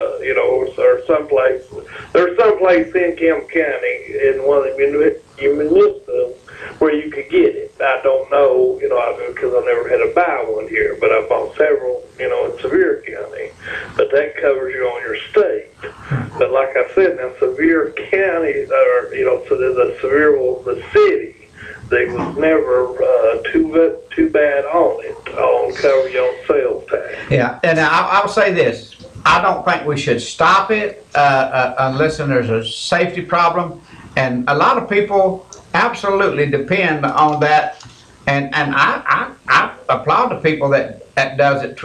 or someplace. There's someplace in Kemp County in one of the municipal where you could get it. I don't know, because I never had to buy one here, but I bought several, in Sevier County. But that covers you on your state. But like I said, now Sevier County, so the the city, they was never too bad on it, on cover your sales tax. Yeah, and I'll say this. I don't think we should stop it unless there's a safety problem. And a lot of people absolutely depend on that. And I applaud the people that does it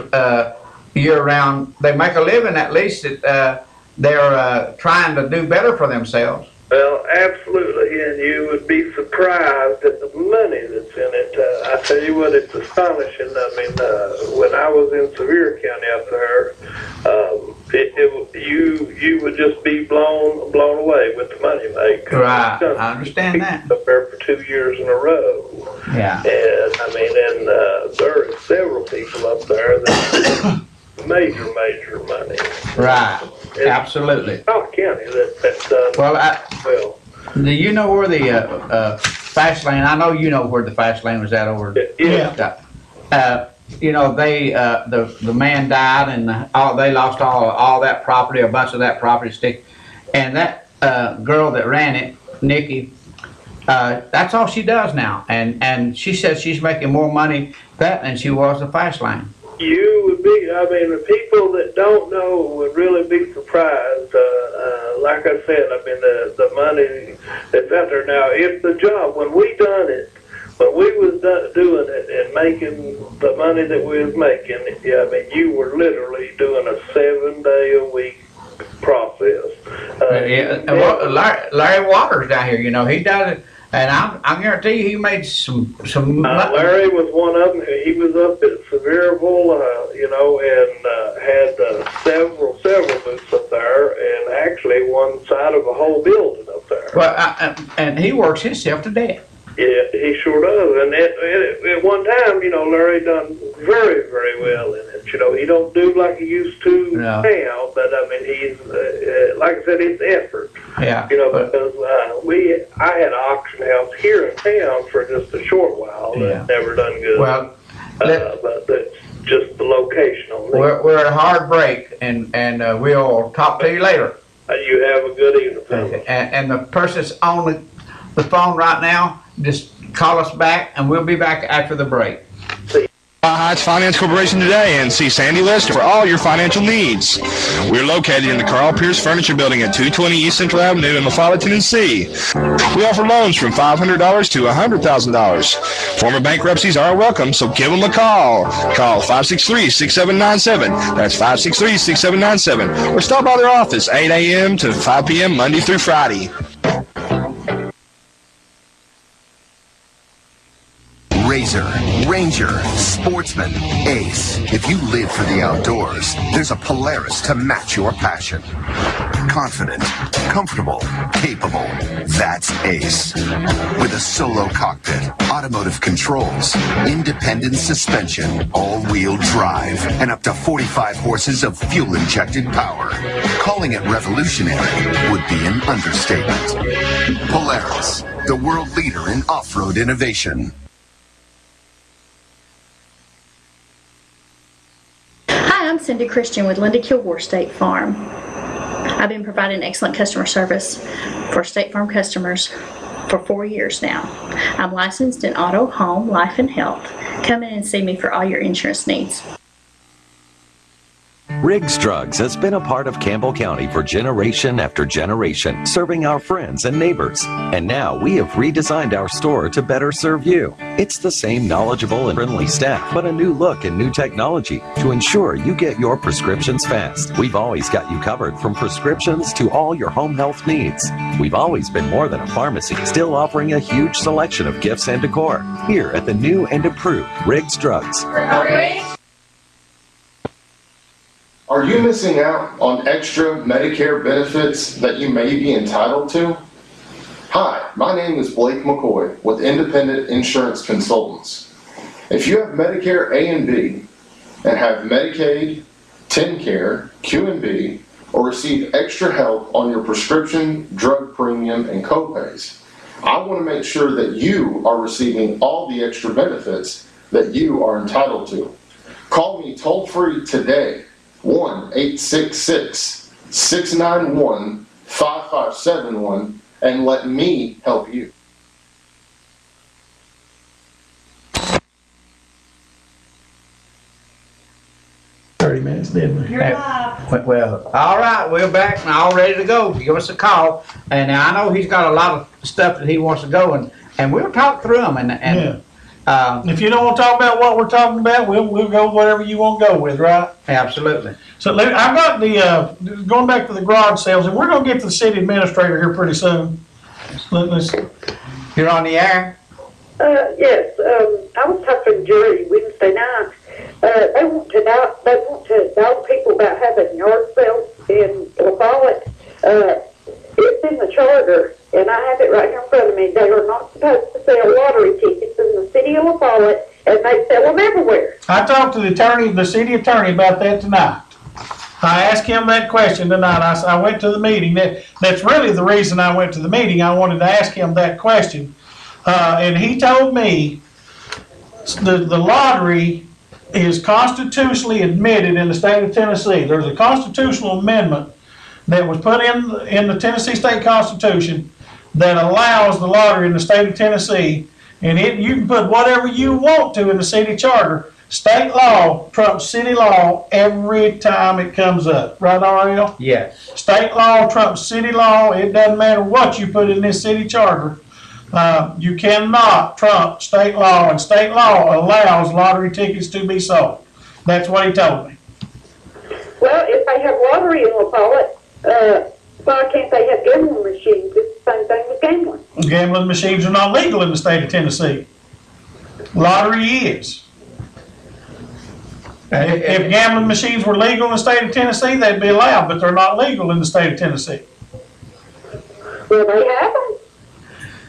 year round. They make a living, at least that they're trying to do better for themselves. Well, absolutely, and you would be surprised at the money that's in it. I tell you what, it's astonishing. I mean, when I was in Sevier County up there, you would just be blown away with the money make. Right, I understand that. Up there for 2 years in a row. Yeah. And I mean, there are several people up there that major money. Right. Absolutely. South County that's done well. Do you know where the fast lane? I know you know where the fast lane was at over. Yeah. The man died, and they lost all that property, a bunch of that property and that girl that ran it, Nikki. That's all she does now, and she says she's making more money than she was the fast lane. You would be, the people that don't know would really be surprised. Like I said, the money that's out there now, if the job, when we was doing it and making the money that we was making, you were literally doing a 7-day-a-week process. Larry Waters down here, he does it. And I guarantee you, he made some. Larry was one of them. He was up at Sevierville, and had several booths up there, and actually one side of a whole building up there. Well, and he works himself to death. Yeah, he sure does. And at one time, Larry done very, very well in it. He don't do like he used to now, but he's like I said, it's effort. Yeah. Because I had an auction house here in town for just a short while that never done good. Well, but that's just the location on it. We're at a hard break, and we'll talk to you later. You have a good evening, fellas. And the person's on the phone right now, just call us back, and we'll be back after the break. Heights Finance Corporation today and see Sandy Lester for all your financial needs. We're located in the Carl Pierce Furniture Building at 220 East Central Avenue in Eufaula, Tennessee. We offer loans from $500 to $100,000. Former bankruptcies are welcome, so give them a call. Call 563-6797. That's 563-6797. Or stop by their office 8 a.m. to 5 p.m. Monday through Friday. Razor, Ranger, Sportsman, Ace. If you live for the outdoors, there's a Polaris to match your passion. Confident, comfortable, capable. That's Ace. With a solo cockpit, automotive controls, independent suspension, all-wheel drive, and up to 45 horses of fuel-injected power. Calling it revolutionary would be an understatement. Polaris, the world leader in off-road innovation. I'm Cindy Christian with Linda Kilgore State Farm. I've been providing excellent customer service for State Farm customers for 4 years now. I'm licensed in auto, home, life, and health. Come in and see me for all your insurance needs. Riggs Drugs has been a part of Campbell County for generation after generation, serving our friends and neighbors. And now we have redesigned our store to better serve you. It's the same knowledgeable and friendly staff, but a new look and new technology to ensure you get your prescriptions fast. We've always got you covered from prescriptions to all your home health needs. We've always been more than a pharmacy, still offering a huge selection of gifts and decor. Here at the new and improved Riggs Drugs. Are you missing out on extra Medicare benefits that you may be entitled to? Hi, my name is Blake McCoy with Independent Insurance Consultants. If you have Medicare A and B and have Medicaid, TennCare, Q&B, or receive extra help on your prescription, drug premium, and copays. I want to make sure that you are receiving all the extra benefits that you are entitled to. Call me toll-free today, 1-866-691-5571, and let me help you. Minutes, didn't we? Well, all right, we're back and all ready to go. Give us a call. And I know he's got a lot of stuff that he wants to go and we'll talk through them If you don't want to talk about what we're talking about, we'll go whatever you want to go with, right? Absolutely. So I've got going back to the garage sales, and we're going to get to the city administrator here pretty soon. You're on the air? Yes, I was talking to Jerry Wednesday night. They want to know people about having yard sales in La Follette. It's in the charter, and I have it right here in front of me. They are not supposed to sell lottery tickets in the city of La Follette, and they sell them everywhere. I talked to the city attorney about that tonight. I asked him that question tonight. I went to the meeting. That's really the reason I went to the meeting. I wanted to ask him that question. And he told me the lottery is constitutionally admitted in the state of Tennessee. There's a constitutional amendment that was put in the Tennessee State Constitution that allows the lottery in the state of Tennessee, and you can put whatever you want to in the city charter. State law trumps city law every time it comes up. Right, Ariel? Yes. State law trumps city law. It doesn't matter what you put in this city charter. You cannot trump state law, and state law allows lottery tickets to be sold. That's what he told me. Well, if they have lottery in La Follette, why can't they have gambling machines? It's the same thing with gambling. Gambling machines are not legal in the state of Tennessee. Lottery is. If gambling machines were legal in the state of Tennessee, they'd be allowed, but they're not legal in the state of Tennessee. Well, they have them.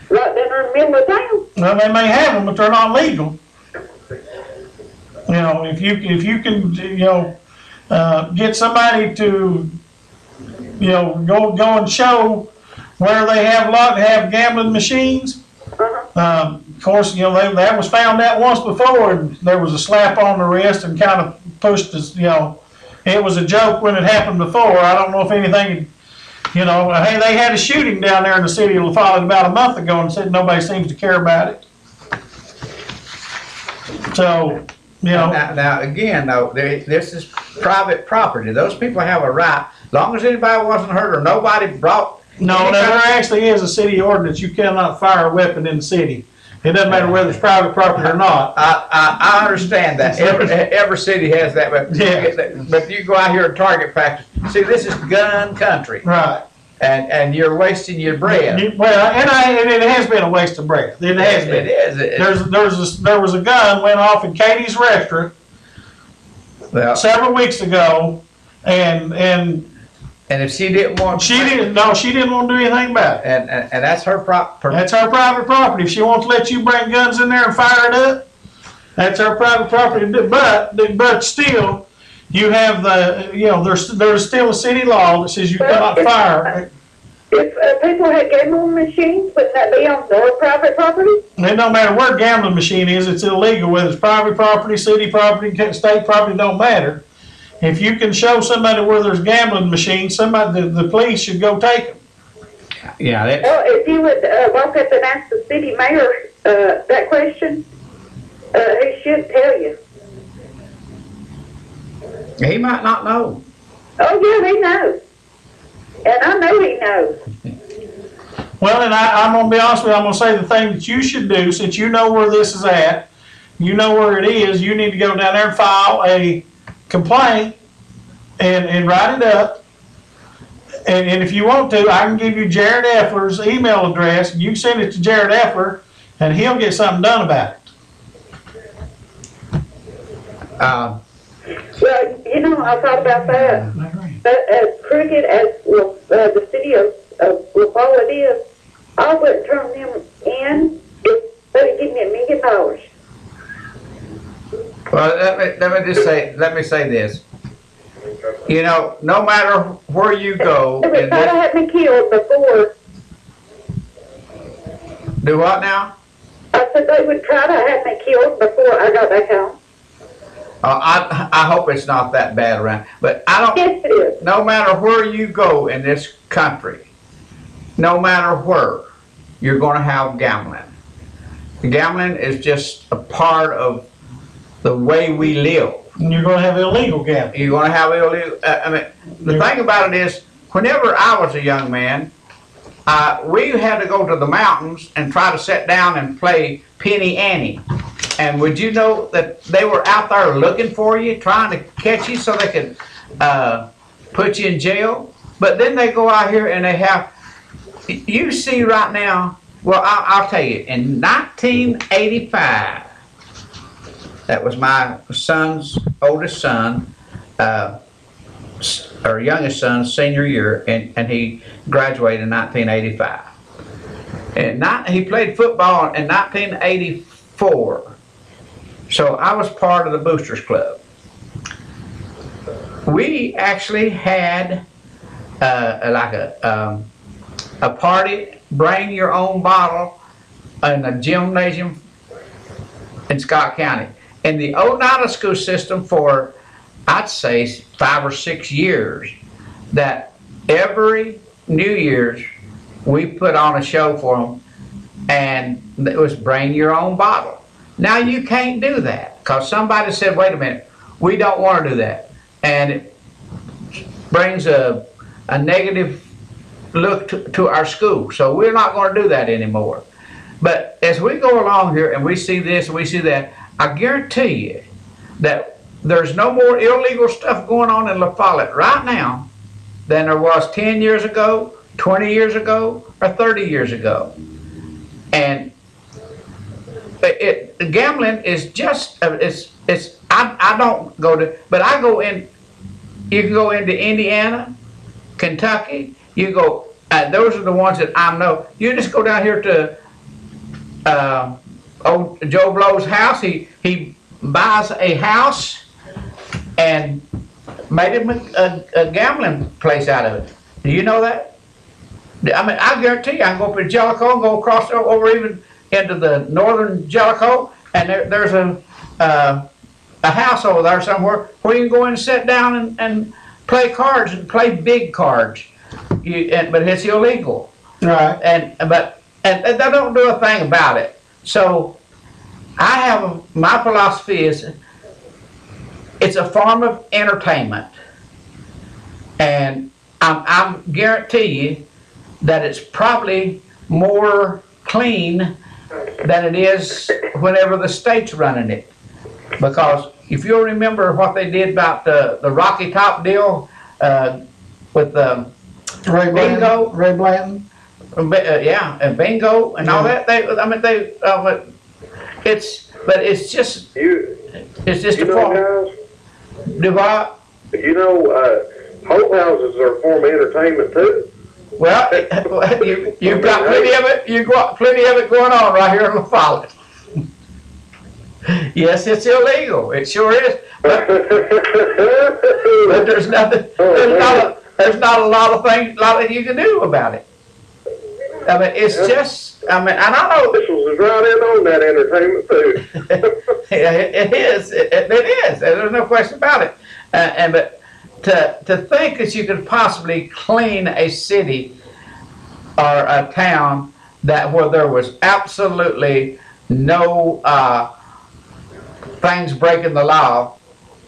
Right down there in the middle of town. Well, they may have them, but they're not legal. You know, if you can, get somebody to, go and show where they have gambling machines. Of course, that was found out once before, and there was a slap on the wrist and kind of pushed us. It was a joke when it happened before. I don't know if anything. Hey, they had a shooting down there in the city of La Follette about a month ago, and said nobody seems to care about it. So, Now again, though, this is private property. Those people have a right, as long as anybody wasn't hurt or nobody brought. No, there actually is a city ordinance. You cannot fire a weapon in the city. It doesn't matter whether it's private property or not. I understand that. Every city has that, but you go out here and target practice. See, this is gun country. Right. And you're wasting your breath. Well, and it has been a waste of breath. It has been. It is. There was a gun went off in Katie's restaurant several weeks ago, and if she didn't want, she didn't want to do anything about it. And that's her property. That's her private property. If she wants to let you bring guns in there and fire it up, that's her private property. But still, you have there's still a city law that says you cannot fire. If people had gambling machines, wouldn't that be on their private property? It don't matter where a gambling machine is, it's illegal. Whether it's private property, city property, state property, don't matter. If you can show somebody where there's gambling machines, the police should go take them. Yeah. Well, if you would walk up and ask the city mayor that question, he should tell you. He might not know. Oh, yeah, he knows. And I know he knows. Well, and I'm going to be honest with you, I'm going to say the thing that you should do, since you know where this is at, you know where it is, you need to go down there and file a complaint and write it up. And if you want to, I can give you Jared Effler's email address. You can send it to Jared Effler, and he'll get something done about it. Well, I thought about that. But as crooked as the city of La Follette is, I wouldn't turn them in if they'd give me $1 million. Well, let me say this. You know, no matter where you go, They would in try to this, have me killed before. do what now? I said they would try to have me killed before I got back home. I hope it's not that bad around, but I don't. Yes, it is. No matter where you go in this country, no matter where, you're going to have gambling. Gambling is just a part of the way we live. And you're gonna have illegal gambling. You're going to have illegal. I mean, the thing about it is, whenever I was a young man, we had to go to the mountains and try to sit down and play penny ante. And would you know that they were out there looking for you, trying to catch you so they could put you in jail? But then they go out here and they have, you see right now, well, I'll tell you, in 1985, that was my son's oldest son, or youngest son's senior year, and he graduated in 1985. And he played football in 1984. So I was part of the Boosters Club. We actually had like a party, bring your own bottle, in a gymnasium in Scott County. In the Oneida school system for, I'd say, 5 or 6 years, that every New Year's we put on a show for them, and it was bring your own bottle. Now you can't do that because somebody said, wait a minute, we don't want to do that. And it brings a negative look to our school. So we're not going to do that anymore. But as we go along here and we see this and we see that, I guarantee you that there's no more illegal stuff going on in La Follette right now than there was 10 years ago, 20 years ago, or 30 years ago. And gambling is just, I don't go to, but I go in, you can go into Indiana, Kentucky, you go, those are the ones that I know. You just go down here to old Joe Blow's house. He buys a house and made him a gambling place out of it. Do you know that? I mean, I guarantee you, I can go up to Jellicoe and go across over even into the northern Jellicoe, and there's a house over there somewhere where you can go in and sit down and play cards and play big cards. But it's illegal. Right. And they don't do a thing about it. So I have my philosophy is it's a form of entertainment, and I guarantee you that it's probably more clean than it is whenever the state's running it. Because if you'll remember what they did about the Rocky Top deal with the bingo, Ray Blanton. Yeah, and bingo and all that. It's just a form. Guys, Do what? Hope houses are a form of entertainment too. Well, you've got plenty of it. You've got plenty of it going on right here in La Follette. Yes, it's illegal. It sure is. But there's nothing. There's not a lot of things that you can do about it. I mean, it's just. I mean, and I know Officials is right in on that entertainment too. it is. It is. There's no question about it. But to think that you could possibly clean a city or a town where there was absolutely no things breaking the law,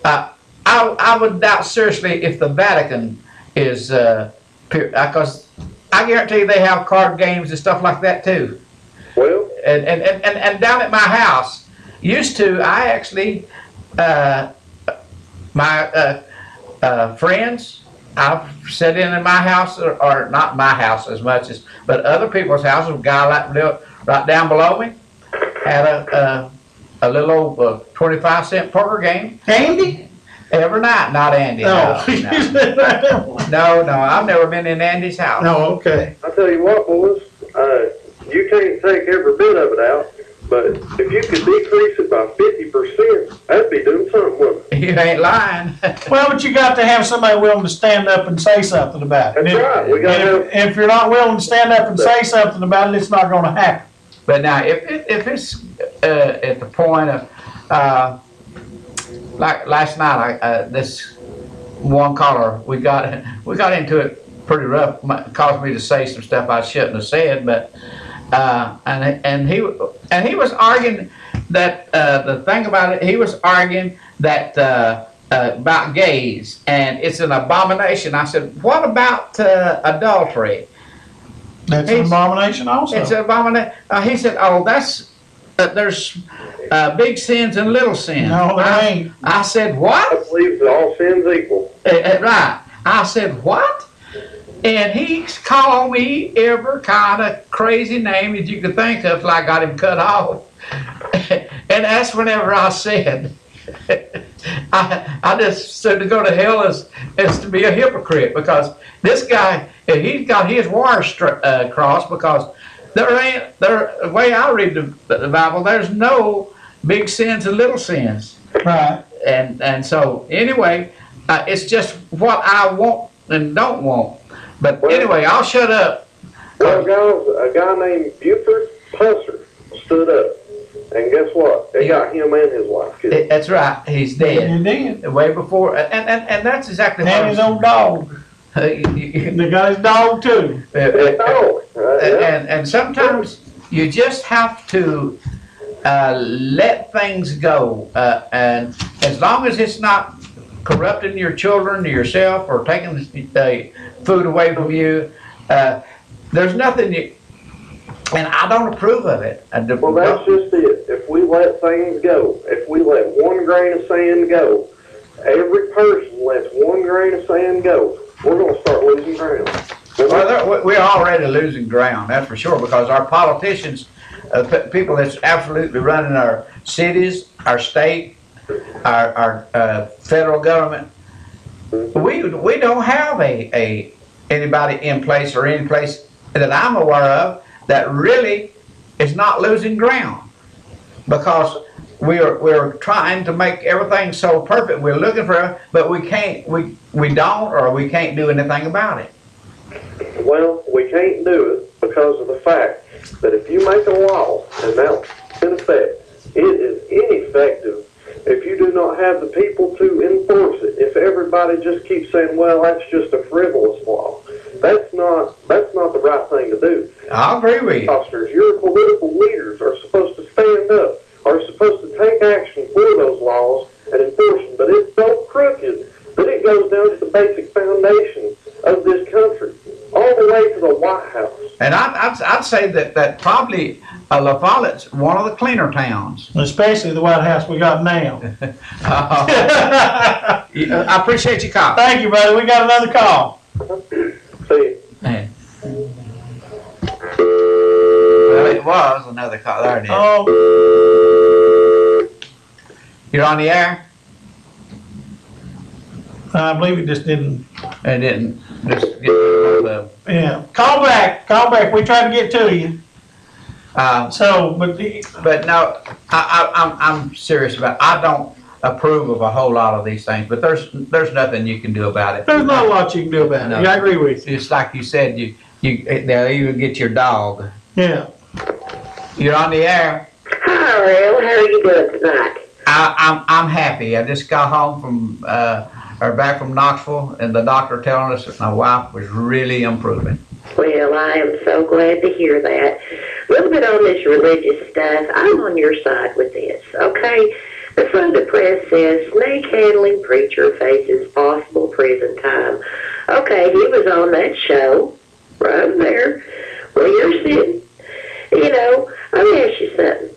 I would doubt seriously if the Vatican is because I guarantee they have card games and stuff like that too. Well, and down at my house, used to I actually my friends, I've sat in my house, or not my house as much as, but other people's houses. A guy like right down below me had a little old 25-cent poker game. Andy? Every night, not Andy. No. No, I've never been in Andy's house. No, okay. I tell you what, boys, you can't take every bit of it out. But if you could decrease it by 50%, that'd be doing something with it. You ain't lying. Well, but you got to have somebody willing to stand up and say something about it. That's right. We got to If you're not willing to stand up and say something about it, it's not going to happen. But now, if it's at the point of, like last night, this one caller, we got into it pretty rough. Caused me to say some stuff I shouldn't have said, but and he was arguing that the thing about it, he was arguing that about gays, and it's an abomination. I said, what about adultery? That's an abomination also. It's an abomination. He said, oh, that's, there's big sins and little sins. No, there ain't. I said, what? I believe that all sins equal. Right. I said, what? And he called me every kind of crazy name that you could think of till I got him cut off. And that's whenever I said, I just said to go to hell is to be a hypocrite, because this guy, he's got his wires crossed, because the way I read the Bible, there's no big sins and little sins. Right. And so anyway, it's just what I want and don't want. But anyway, I'll shut up. Well, guys, a guy named Buford Pusser stood up. And guess what? They got him and his wife killed. That's right. He's dead. He's dead. Way before. And that's exactly what And his own dog. They got his dog too. And sometimes you just have to let things go. And as long as it's not corrupting your children or yourself or taking food away from you, there's nothing you... And I don't approve of it. Well, that's just it. If we let things go, if we let one grain of sand go, every person lets one grain of sand go, we're going to start losing ground. Well, we're already losing ground, that's for sure, because our politicians, people that's absolutely running our cities, our state, our federal government, we don't have anybody in place or any place that I'm aware of that really is not losing ground, because we're trying to make everything so perfect. We're looking for, but we can't. We don't, or we can't do anything about it. Well, we can't do it because of the fact that if you make a law and that's in effect, it is ineffective if you do not have the people to enforce it. If everybody just keeps saying, "Well, that's just a frivolous law," that's not the right thing to do. I agree with you. Officers, your political leaders are supposed to stand up, are supposed to take action for those laws and enforce them. But it's so crooked that it goes down to the basic foundation of this country, all the way to the White House. And I'd say that probably La Follette's one of the cleaner towns. Especially the White House we got now. I appreciate your call. Thank you, brother. We got another call. See, Man. Well, it was another call. There it is. Oh, You're on the air? I believe it just didn't. It didn't. Just get the Yeah. Call back. Call back. We tried to get to you. But no, I'm serious about it. I don't approve of a whole lot of these things, but there's nothing you can do about it. There's not a lot you can do about it. No. Yeah, I agree with you. It's like you said, they'll even get your dog. Yeah. You're on the air. Hi, Ariel. How are you doing tonight? I'm happy. I just got home from back from Knoxville, and the doctor telling us that my wife was really improving. Well, I am so glad to hear that. A little bit on this religious stuff. I'm on your side with this, okay? The Sunday Press says snake handling preacher faces possible prison time. Okay, he was on that show right there where you're sitting. You know, let me ask you something.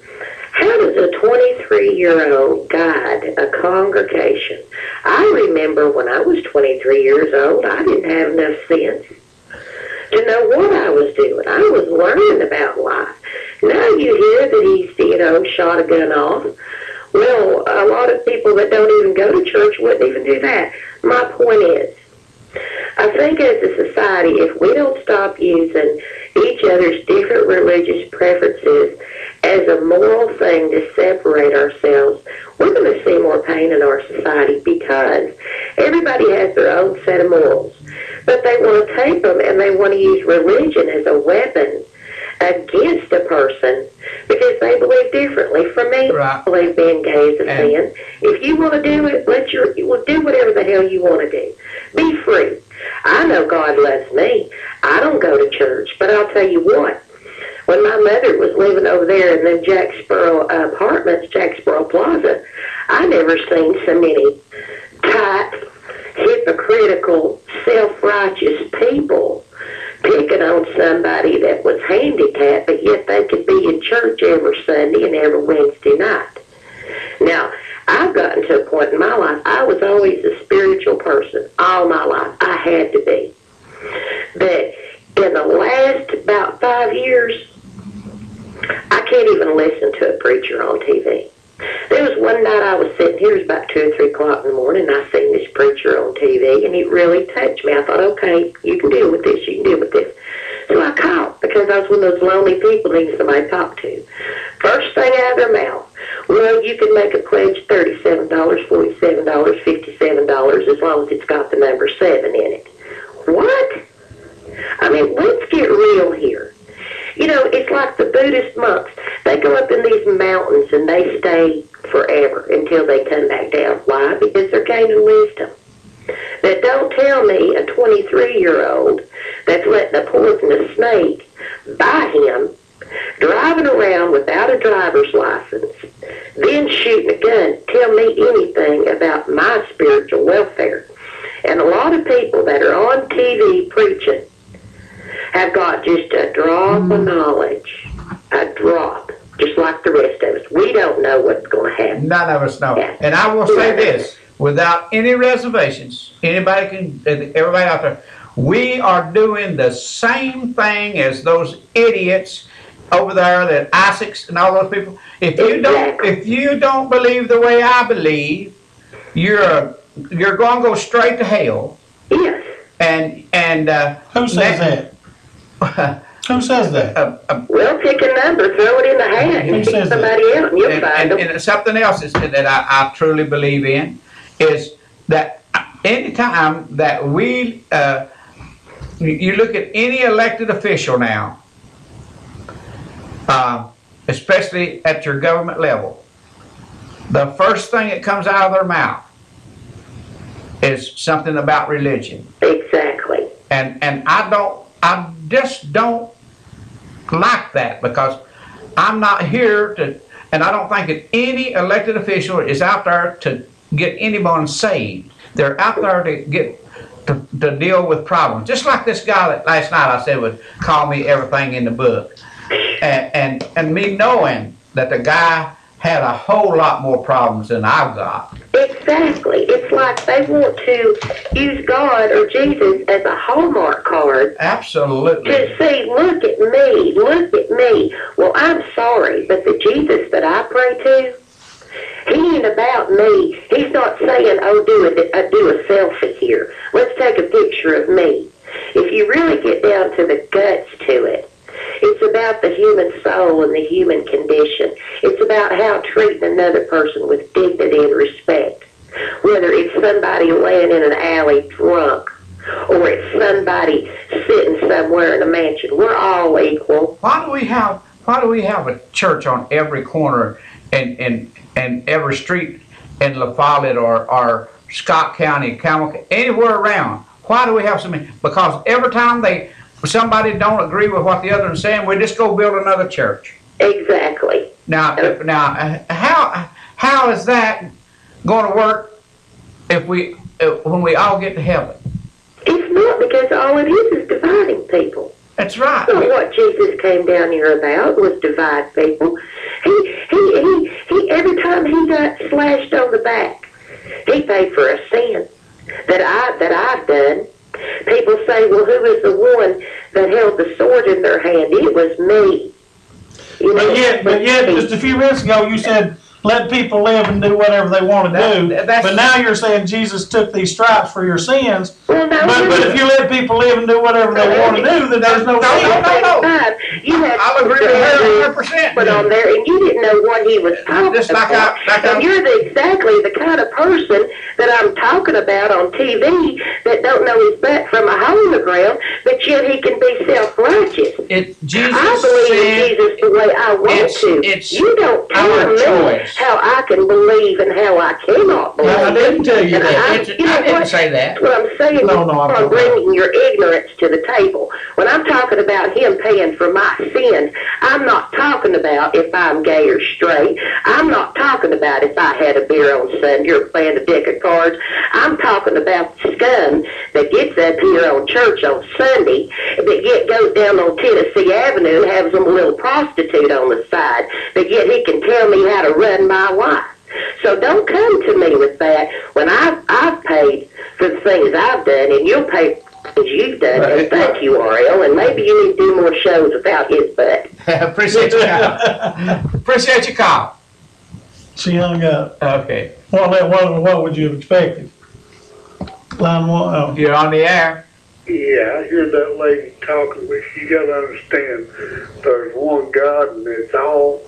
How does a 23-year-old guide a congregation? I remember when I was 23 years old, I didn't have enough sense to know what I was doing. I was learning about life. Now you hear that he's, shot a gun off. Well, a lot of people that don't even go to church wouldn't even do that. My point is, I think as a society, if we don't stop using each other's different religious preferences as a moral thing to separate ourselves, we're going to see more pain in our society because everybody has their own set of morals. But they want to take them and they want to use religion as a weapon against a person because they believe differently. For me, I believe being gay is a sin. If you want to do it, do whatever the hell you want to do. Be free. I know God loves me. I don't go to church, but I'll tell you what. When my mother was living over there in the Jack Sparrow apartments, Jack Sparrow Plaza, I never seen so many tight, hypocritical, self-righteous people picking on somebody that was handicapped, but yet they could be in church every Sunday and every Wednesday night. Now, I've gotten to a point in my life, I was always a spiritual person all my life. I had to be. But in the last about 5 years, I can't even listen to a preacher on TV. There was one night I was sitting here, it was about 2 or 3 o'clock in the morning, and I seen this preacher on TV, and it really touched me. I thought, okay, you can deal with this, you can deal with this. So I called, because I was one of those lonely people needing somebody to talk to. First thing out of their mouth, well, you can make a pledge $37, $47, $57, as long as it's got the number 7 in it. What? I mean, let's get real here. You know, it's like the Buddhist monks. They go up in these mountains and they stay forever until they come back down. Why? Because they're gaining wisdom. But don't tell me a 23-year-old that's letting a poisonous snake bite him, driving around without a driver's license, then shooting a gun, tell me anything about my spiritual welfare. And a lot of people that are on TV preaching have got just a drop of knowledge, a drop, just like the rest of us. We don't know what's going to happen. None of us know. Yeah. And I will say this, without any reservations, everybody out there, we are doing the same thing as those idiots over there, that Isaacs and all those people. If you don't believe the way I believe, you're going to go straight to hell. Yes. And who says that? Who says that? Well, pick a number, throw it in the hat, and pick somebody else, and you'll find them. And something else that I truly believe in is that anytime that we, you look at any elected official now, especially at your government level, the first thing that comes out of their mouth is something about religion. Exactly. And I just don't like that, because I'm not here to, and I don't think that any elected official is out there to get anyone saved. They're out there to deal with problems. Just like this guy that last night I said would call me everything in the book. And me knowing that the guy had a whole lot more problems than I've got. Exactly. It's like they want to use God or Jesus as a Hallmark card. Absolutely. To say, look at me, look at me. Well, I'm sorry, but the Jesus that I pray to, he ain't about me. He's not saying, oh, do a selfie here. Let's take a picture of me. If you really get down to the guts to it, it's about the human soul and the human condition. It's about how treating another person with dignity and respect. Whether it's somebody laying in an alley drunk, or it's somebody sitting somewhere in a mansion. We're all equal. Why do we have a church on every corner and every street in La Follette or Scott County, Campbell, anywhere around? Why do we have so many? Because every time somebody don't agree with what the other is saying, we just go build another church. Exactly. Now, how is that going to work when we all get to heaven? It's not, because all it is dividing people. That's right. That's what Jesus came down here about, was divide people. He every time he got slashed on the back, he paid for a sin that I've done. People say, well, who was the one that held the sword in their hand? It was me. But yet, just a few minutes ago, you said let people live and do whatever they want to do. That's- But now you're saying Jesus took these stripes for your sins. Well, no, But if you let people live and do whatever they want to do, then there's no sin. No. You had I'll agree with her 100%. put on there, and you didn't know what he was talking Just like about. And you're exactly the kind of person that I'm talking about on TV that don't know his butt from a hole in the ground, but yet he can be self-righteous. Jesus I believe in said Jesus the way I want to. it's You don't tell our me choice. how I can believe and how I cannot believe. I didn't tell you And that. you know I didn't what? say that. That's what I'm saying. No, no, I'm I'm talking bringing your ignorance to the table. When I'm talking about him paying for my sins, I'm not talking about if I'm gay or straight. I'm not talking about if I had a beer on Sunday or playing a deck of cards. I'm talking about the scum that gets up here on church on Sunday, that goes down on Tennessee Avenue and has them a little prostitute on the side, but yet he can tell me how to run my life. So don't come to me with that when I've paid for the things I've done, and you'll pay as you've done. And thank you, Ariel. And maybe you need to do more shows without his butt. Appreciate your call. Appreciate your call. She hung up. Okay. What would you have expected? Line one. Oh. You're on the air. Yeah, I hear that lady talking, but you gotta understand, there's one God and it's all,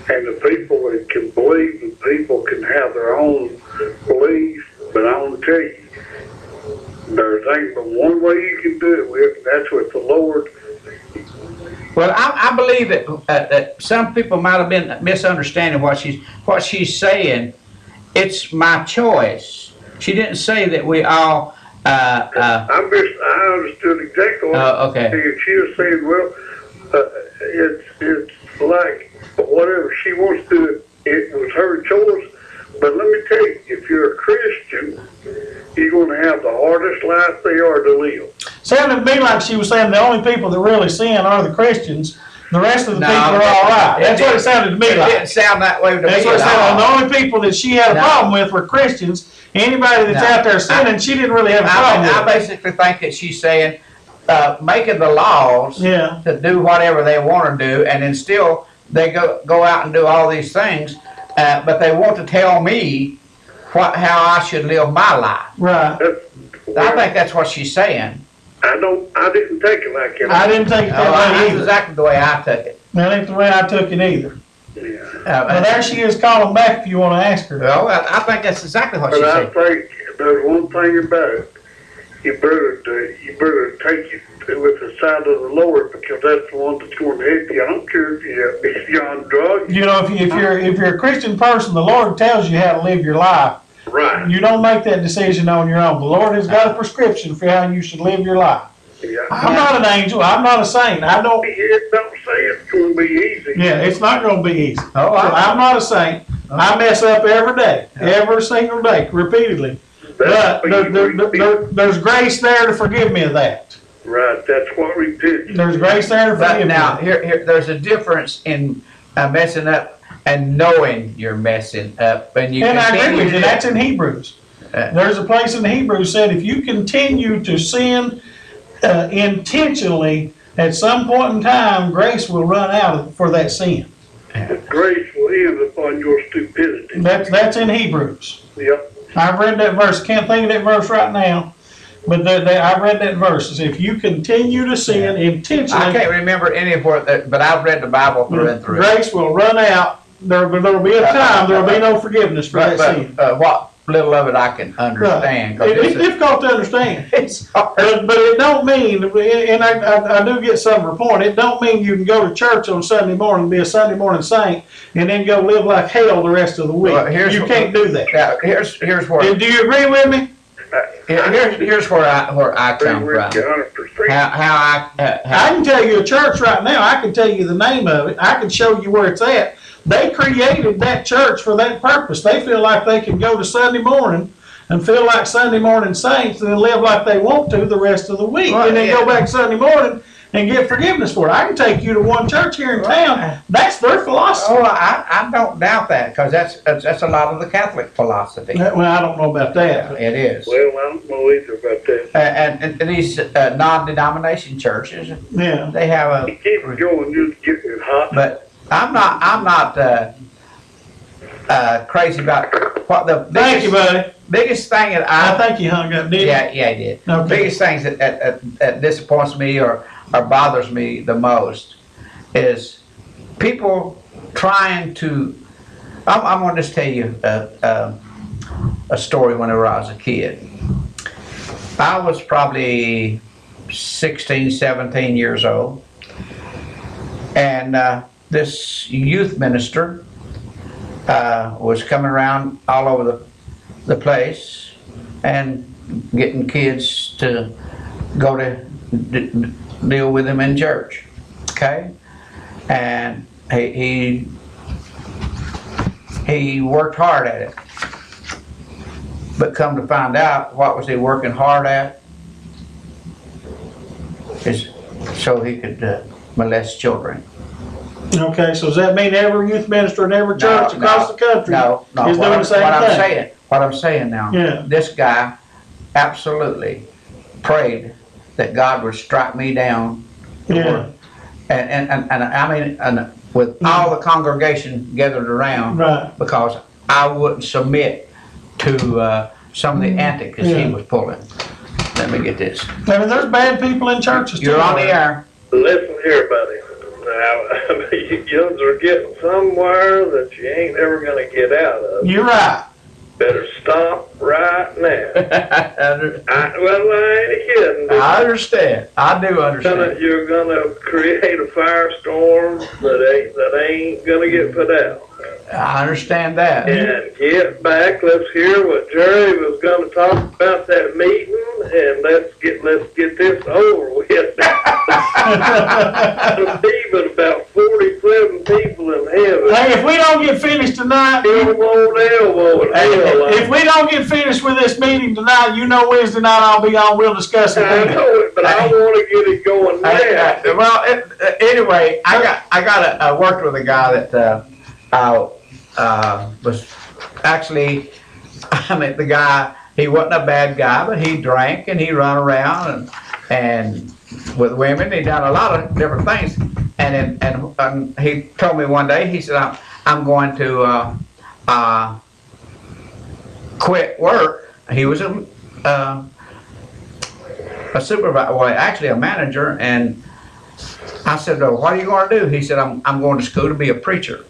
and the people that can believe, and people can have their own beliefs, but I want to tell you, there's ain't but one way you can do it with, and that's with the Lord. Well, I believe that some people might have been misunderstanding what she's saying. It's my choice. She didn't say that we all. I understood exactly what okay. she was saying. Well, it's like whatever she wants to do, it was her choice. But let me tell you, if you're a Christian, you're going to have the hardest life they are to live. Sounded to me like she was saying the only people that really sin are the Christians. The rest of the people are all right. That's what it sounded to me like. It didn't sound that way to me. That's what it sounded like. The only people that she had a problem with were Christians. Anybody that's out there sinning, she didn't really have a problem with. I basically think that she's saying making the laws to do whatever they want to do, and then still they go out and do all these things, but they want to tell me how I should live my life. Right. I think that's what she's saying. I didn't take it like that. I didn't take it that way That's either. exactly the way I took it. That ain't the way I took it either. Yeah. Well, there she is calling back if you want to ask her. Well, I think that's exactly what she But I said. think there's one thing about it. You better take it with the side of the Lord, because that's the one that's going to help you. I don't care if you're on drugs. You know, if you're a Christian person, the Lord tells you how to live your life. Right. You don't make that decision on your own. The Lord has got a prescription for how you should live your life. Yeah. I'm not an angel. I'm not a saint. I don't. It don't say it's going to be easy. Yeah, it's not going to be easy. Oh, I'm not a saint. I mess up every day, every single day, repeatedly. But there's grace there to forgive me of that. Right. That's what repentance. There's grace there to forgive me. Now, here, there's a difference in messing up and knowing you're messing up, and you. And I agree continue with you. to- That's in Hebrews. There's a place in Hebrews said if you continue to sin intentionally, at some point in time, grace will run out for that sin. Grace will end upon your stupidity. That's in Hebrews. Yep. I've read that verse. Can't think of that verse right now, but I've read that verse. It's if you continue to sin intentionally, I can't remember any of what, but I've read the Bible through and through. grace will run out. There'll be a time there will be no forgiveness for that sin. What little of it I can understand. 'Cause It's difficult to understand. It's hard. But it don't mean, and I do get some report, it don't mean you can go to church on Sunday morning, be a Sunday morning saint, and then go live like hell the rest of the week. Well, You can't do that. Now, here's where. Do you agree with me? Here's where I come from. 100%. How I can tell you a church right now, I can tell you the name of it, I can show you where it's at. They created that church for that purpose. They feel like they can go to Sunday morning and feel like Sunday morning saints and then live like they want to the rest of the week. Well, and then yeah. go back Sunday morning and get forgiveness for it. I can take you to one church here in town. That's their philosophy. Oh, I don't doubt that, because that's a lot of the Catholic philosophy. Well, I don't know about that. It is. Well, I don't know either about that. And these non-denomination churches, Yeah. they have a. Keep going, just getting it hot. But I'm not crazy about what the Thank you, buddy. biggest thing that I think you hung up, didn't you? yeah, he did. Okay. Biggest things that disappoints me or bothers me the most is people trying to. I'm going to just tell you a story. Whenever I was a kid, I was probably 16, 17 years old, and this youth minister was coming around all over the place and getting kids to go to deal with him in church. Okay, and he worked hard at it, but come to find out, what was he working hard at? Is so he could molest children. Okay, so does that mean every youth minister in every church across the country No. is doing the same thing? What I'm saying now, Yeah. this guy absolutely prayed that God would strike me down. Yeah. And I mean, and with all the congregation gathered around, Right. because I wouldn't submit to some of the antics he was pulling. Let me get this. I mean, there's bad people in churches too. You're on the air. Listen here, buddy. Now, you are getting somewhere that you ain't ever going to get out of. You're right. Better stop right now. I ain't kidding. I understand. I do understand. You're gonna create a firestorm that ain't gonna get put out. I understand that. And get back. Let's hear what Jerry was gonna talk about that meeting, and let's get this over with. Even about 47 people in heaven. Hey, if we don't get finished tonight, if we don't get finished with this meeting tonight, you know Wednesday night I'll be on. We'll discuss it. I know it, but I want to get it going now. Well, anyway, I worked with a guy that was actually, I mean, the guy, he wasn't a bad guy, but he drank and he run around and with women, he done a lot of different things. And he told me one day, he said, I'm going to quit work. He was a supervisor, well, actually a manager, and I said, well, what are you going to do? He said, I'm going to school to be a preacher.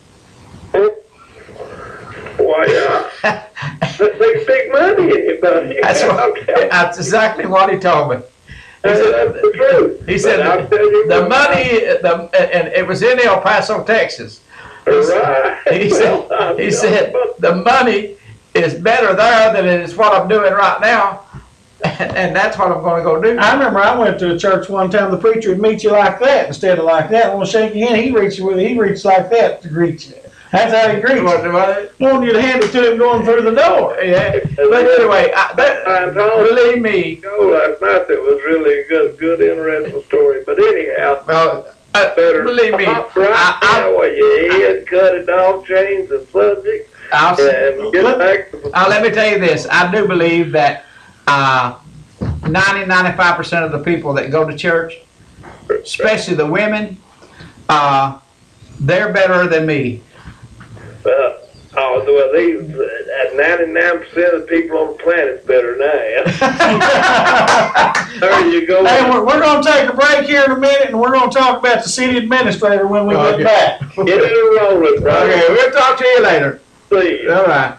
Why, there's big money in it, buddy. That's exactly what he told me. That's the truth. He said the money, and it was in El Paso, Texas. He said the money is better there than it is what I'm doing right now, and that's what I'm going to go do. I remember I went to a church one time. The preacher would meet you like that instead of like that. I want to shake your hand. He reached like that to greet you. That's how he greets you. Wanted you to hand it to him going through the door. Yeah. But anyway, believe me. Last night that was really a good, interesting story. But anyhow, believe me, your head cut it off, change the subject, and get back to let me tell you this. I do believe that 90-95% of the people that go to church, especially the women, they're better than me. These 99% of the people on the planet's better now. There you go. Hey, we're going to take a break here in a minute, and we're going to talk about the city administrator when we get back. Get it rolling, bro. Okay, we'll talk to you later. See you. All right.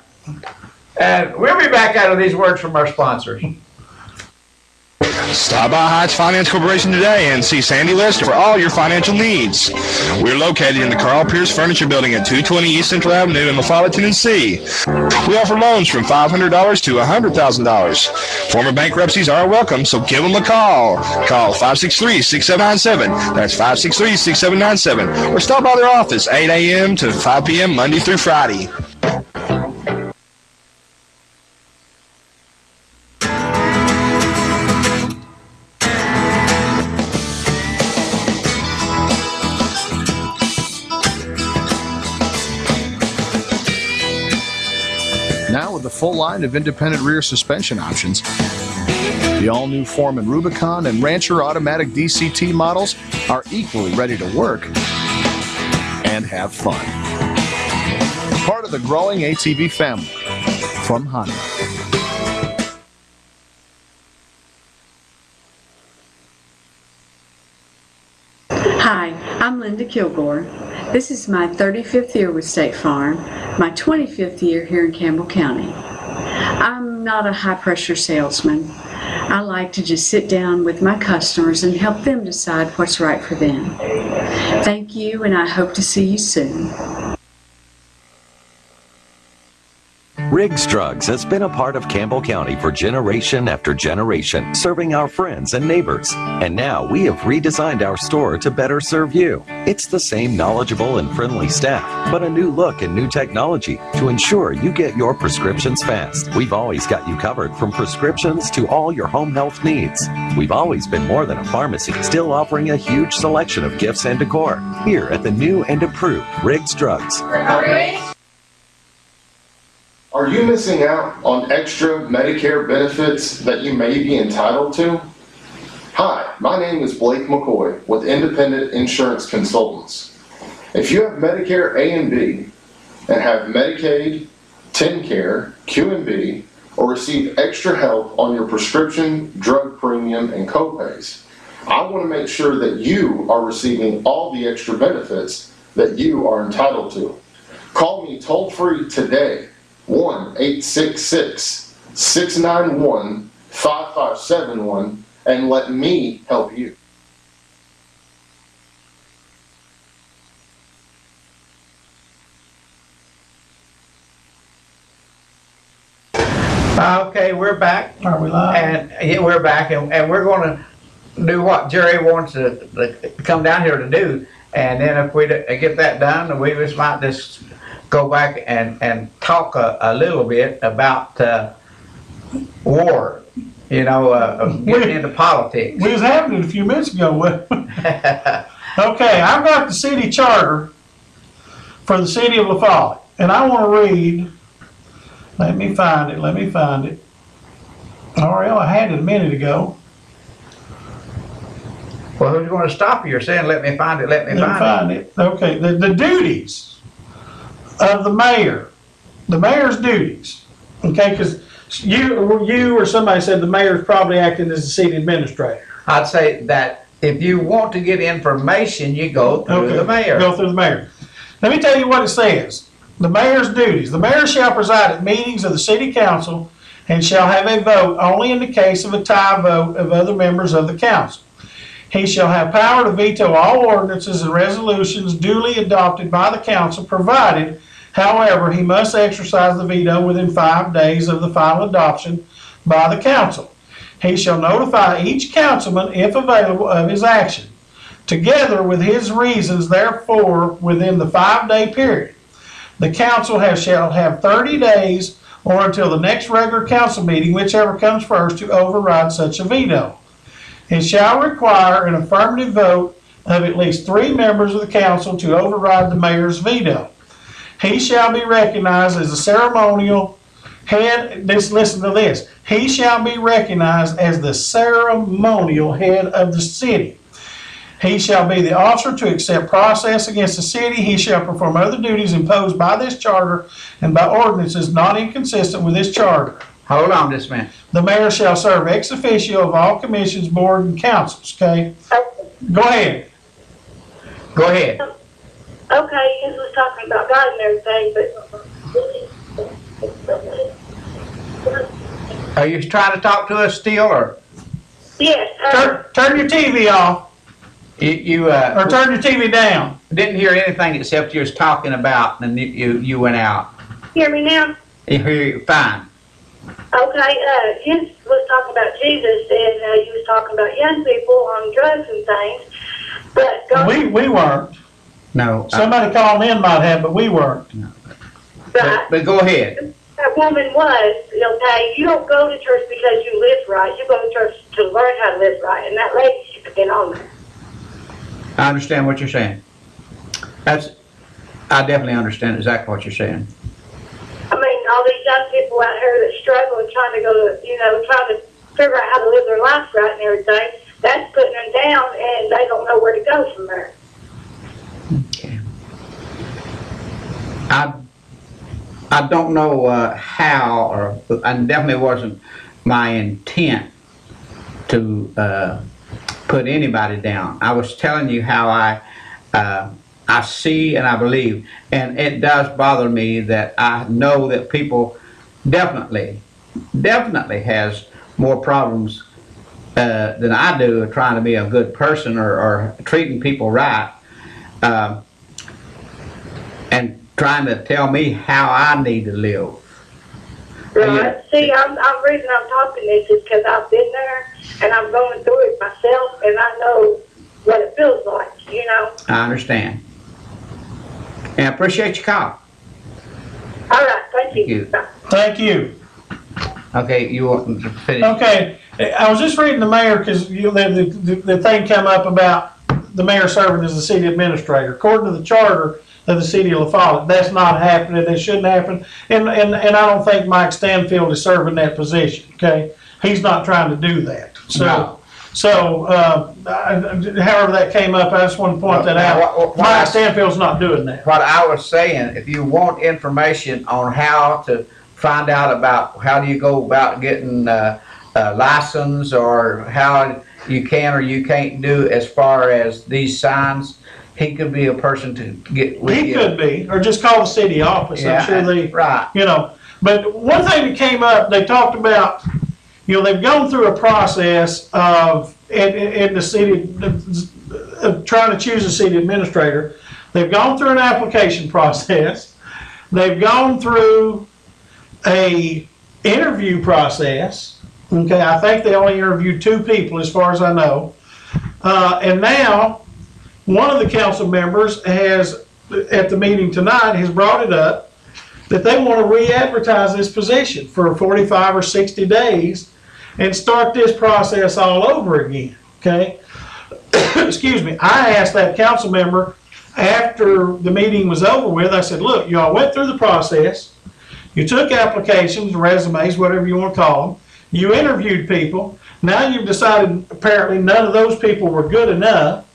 And we'll be back out of these words from our sponsors. Stop by Heights Finance Corporation today and see Sandy Lister for all your financial needs. We're located in the Carl Pierce Furniture Building at 220 East Central Avenue in Eufaula, Tennessee. We offer loans from $500 to $100,000. Former bankruptcies are welcome, so give them a call. Call 563-6797. That's 563-6797. Or stop by their office 8 a.m. to 5 p.m. Monday through Friday. Now with a full line of independent rear suspension options, the all-new Foreman Rubicon and Rancher automatic DCT models are equally ready to work and have fun. part of the growing ATV family from Honda. Hi, I'm Linda Kilgore. This is my 35th year with State Farm, my 25th year here in Campbell County. I'm not a high-pressure salesman. I like to just sit down with my customers and help them decide what's right for them. Thank you, and I hope to see you soon. Riggs Drugs has been a part of Campbell County for generation after generation, serving our friends and neighbors. And now we have redesigned our store to better serve you. It's the same knowledgeable and friendly staff, but a new look and new technology to ensure you get your prescriptions fast. We've always got you covered from prescriptions to all your home health needs. We've always been more than a pharmacy, still offering a huge selection of gifts and decor. Here at the new and improved Riggs Drugs. Are you missing out on extra Medicare benefits that you may be entitled to? Hi, my name is Blake McCoy with Independent Insurance Consultants. If you have Medicare A and B and have Medicaid, TennCare, Q&B, or receive extra help on your prescription, drug premium, and copays, I want to make sure that you are receiving all the extra benefits that you are entitled to. Call me toll-free today, 1-866-691-5571, and let me help you. Okay, we're back. Are we live? And yeah, we're back, and we're going to do what Jerry wants to come down here to do. And then if we get that done, we just might just go back and talk a little bit about war, you know, getting into politics. We was having it a few minutes ago. Okay, I've got the city charter for the city of La Follette, and I want to read, let me find it. Ariel, I had it a minute ago. Well, who's going to stop you? You're saying, let me find it, let me find it. Okay, the duties of the mayor's duties, okay, because you or somebody said the mayor's probably acting as the city administrator. I'd say that if you want to get information, you go through the mayor. Go through the mayor. Let me tell you what it says. The mayor's duties. The mayor shall preside at meetings of the city council and shall have a vote only in the case of a tie vote of other members of the council. He shall have power to veto all ordinances and resolutions duly adopted by the council, provided, however, he must exercise the veto within 5 days of the final adoption by the council. He shall notify each councilman, if available, of his action, together with his reasons therefor within the 5-day period. The council shall have 30 days or until the next regular council meeting, whichever comes first, to override such a veto. It shall require an affirmative vote of at least 3 members of the council to override the mayor's veto. He shall be recognized as a ceremonial head. Listen to this. He shall be recognized as the ceremonial head of the city. He shall be the officer to accept process against the city. He shall perform other duties imposed by this charter and by ordinances not inconsistent with this charter. Hold on just a minute. The mayor shall serve ex officio of all commissions, boards, and councils, okay? Go ahead. Go ahead. Okay, he was talking about God and everything, but... Are you trying to talk to us still, or? Yes. Turn your TV off. Or turn your TV down. Didn't hear anything except you was talking about, and you went out. Hear me now? You hear you fine. Okay, you was talking about Jesus, and you was talking about young people on drugs and things, but... We weren't. No. Somebody calling in might have, but we weren't. No. But go ahead. That woman was, okay, you don't go to church because you live right, you go to church to learn how to live right, and that lady should have been on there. I understand what you're saying. I definitely understand exactly what you're saying. I mean, all these young people out here that struggle and trying to go to, trying to figure out how to live their life right and everything, that's putting them down, and they don't know where to go from there. Okay. I don't know how, or and definitely wasn't my intent to put anybody down. I was telling you how I see and I believe, and it does bother me that I know that people definitely has more problems than I do trying to be a good person or treating people right, and trying to tell me how I need to live. Right. See, I'm reason I'm talking this is because I've been there and I'm going through it myself, and I know what it feels like, you know. I understand. And I appreciate your call. All right, thank you. Thank you. Okay, you want to finish? Okay, I was just reading the mayor because the thing came up about the mayor serving as the city administrator. According to the charter of the city of La Follette, that's not happening. That shouldn't happen. And I don't think Mike Stanfield is serving that position. Okay, he's not trying to do that. So. No. So, however that came up, I just want to point that out. Mike Stanfield's not doing that. What I was saying, if you want information on how to find out about how do you go about getting a license, or how you can or you can't do as far as these signs, he could be a person to get with you. He could be, or just call the city office. Yeah, I'm sure they, right. you know. But one thing that came up, they talked about, you know, they've gone through a process of, in the city, of trying to choose a city administrator. They've gone through an application process. They've gone through a interview process. Okay, I think they only interviewed 2 people as far as I know. And now, one of the council members has, at the meeting tonight, has brought it up that they want to re-advertise this position for 45 or 60 days and start this process all over again, okay? Excuse me. I asked that council member after the meeting was over with, I said, look, y'all went through the process, you took applications, resumes, whatever you want to call them, you interviewed people, now you've decided apparently none of those people were good enough,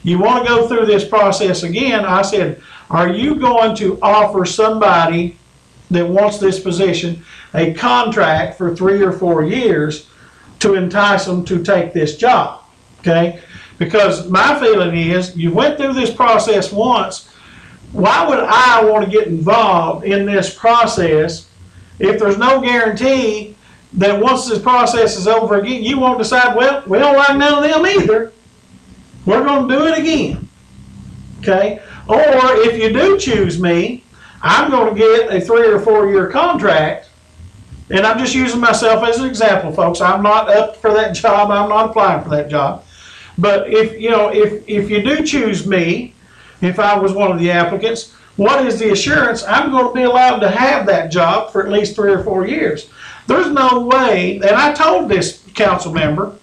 you want to go through this process again. I said, are you going to offer somebody that wants this position a contract for 3 or 4 years to entice them to take this job, okay? Because my feeling is, you went through this process once, why would I want to get involved in this process if there's no guarantee that once this process is over again, you won't decide, well, we don't like none of them either, we're going to do it again, okay? Or if you do choose me, I'm going to get a 3 or 4 year contract. And I'm just using myself as an example, folks. I'm not up for that job. I'm not applying for that job. But if you do choose me, if I was one of the applicants, what is the assurance I'm going to be allowed to have that job for at least 3 or 4 years? There's no way, and I told this council member,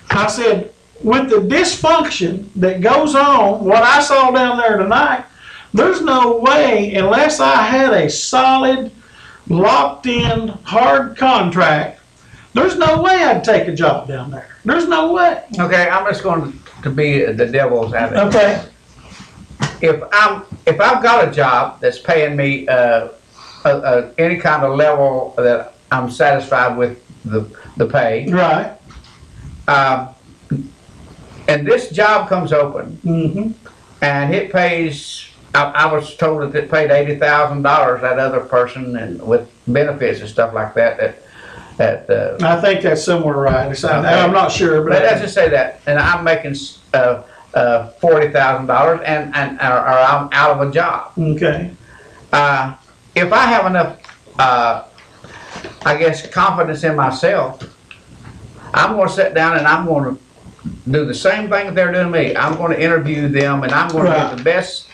I said, with the dysfunction that goes on, what I saw down there tonight, there's no way, unless I had a solid, locked-in, hard contract, there's no way I'd take a job down there. There's no way. Okay, I'm just going to be the devil's advocate. Okay. If I've got a job that's paying me any kind of level that I'm satisfied with the pay, right? And this job comes open, and it pays. I was told that it paid $80,000. That other person, and with benefits and stuff like that. I think that's somewhere right. I'm not sure, but let's just say that, and I'm making $40,000, and or I'm out of a job. Okay. If I have enough, I guess, confidence in myself, I'm going to sit down and I'm going to do the same thing that they're doing to me. I'm going to interview them, and I'm going to get the best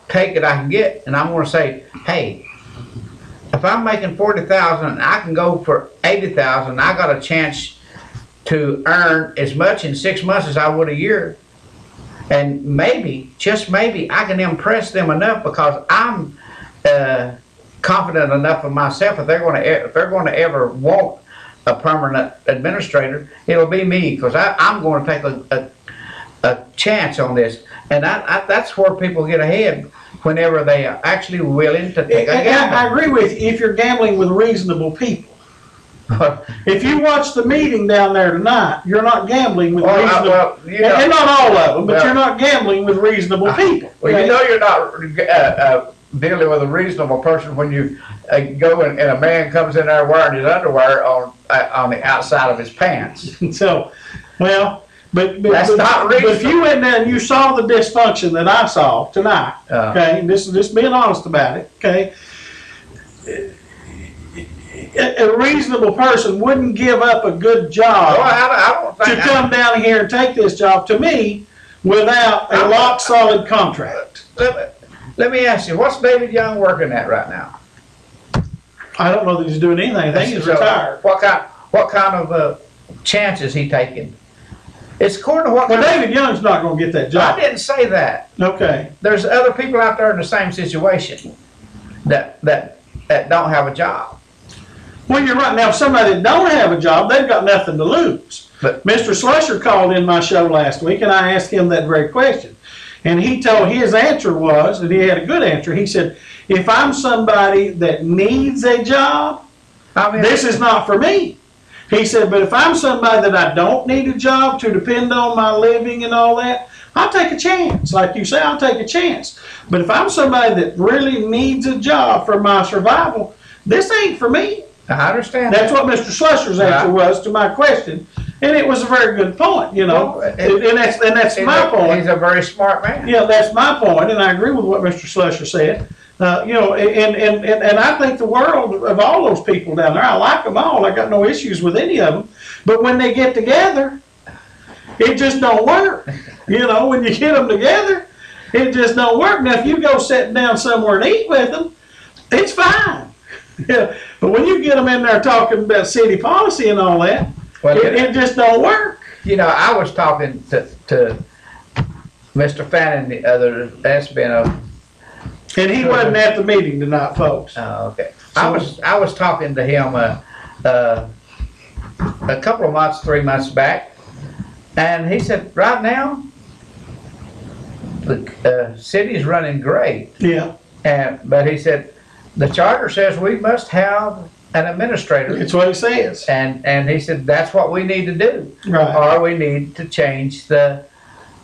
take that I can get, and I'm going to say, hey, if I'm making $40,000 and I can go for $80,000, I got a chance to earn as much in 6 months as I would a year, and maybe, just maybe, I can impress them enough because I'm confident enough of myself. If they're going to ever want a permanent administrator, it'll be me, because I'm going to take a chance on this. And that's where people get ahead, whenever they are actually willing to take a gamble. I agree with you if you're gambling with reasonable people. If you watch the meeting down there tonight, you're not gambling with reasonable, and not all of them, but you're not gambling with reasonable people. Well, you know you're not dealing with a reasonable person when you go and a man comes in there wearing his underwear on the outside of his pants. So, well, but That's not but if reasonable. you went there and you saw the dysfunction that I saw tonight, okay, this is just being honest about it, okay. A reasonable person wouldn't give up a good job to come down here and take this job, to me, without a rock solid contract. Let me ask you, what's David Young working at right now? I don't know that he's doing anything. I think he's retired. What kind of chance is he taking? It's according to what. Well, David Young's not going to get that job. I didn't say that. Okay. There's other people out there in the same situation that don't have a job. Well, you're right. Now, if somebody that don't have a job, they've got nothing to lose. But Mr. Slusher called in my show last week, and I asked him that very question. And he told, his answer was, and he had a good answer, he said, if I'm somebody that needs a job, this is not for me. He said, but if I'm somebody that I don't need a job to depend on my living and all that, I'll take a chance. Like you say, I'll take a chance. But if I'm somebody that really needs a job for my survival, this ain't for me. I understand. That's what Mr. Slusher's answer was to my question, and it was a very good point, you know. Well, and that's my point. He's a very smart man. Yeah, that's my point, and I agree with what Mr. Slusher said. You know, and I think the world of all those people down there. I like them all. I got no issues with any of them. But when they get together, it just don't work. You know, when you get them together, it just don't work. Now, if you go sit down somewhere and eat with them, it's fine. Yeah, but when you get them in there talking about city policy and all that, it just don't work. You know, I was talking to Mr. Fannin the other. That's been a. And he wasn't at the meeting tonight, folks. Oh, okay. So, I was talking to him a couple of months, 3 months back, and he said, right now, the city's running great. Yeah. But he said, the charter says we must have an administrator. That's what he says. And he said that's what we need to do. Right. Or we need to change the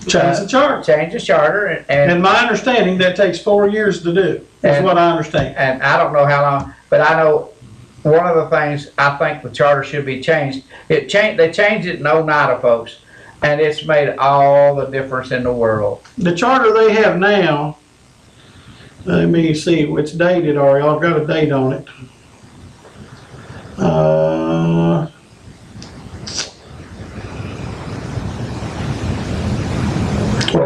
charter. Change the charter. And my understanding, that takes 4 years to do. That's what I understand. And I don't know how long, but I know one of the things I think the charter should be changed. They changed it in 09, folks, and it's made all the difference in the world. The charter they have now. Let me see, it's dated, Ariel. I've got a date on it. Well,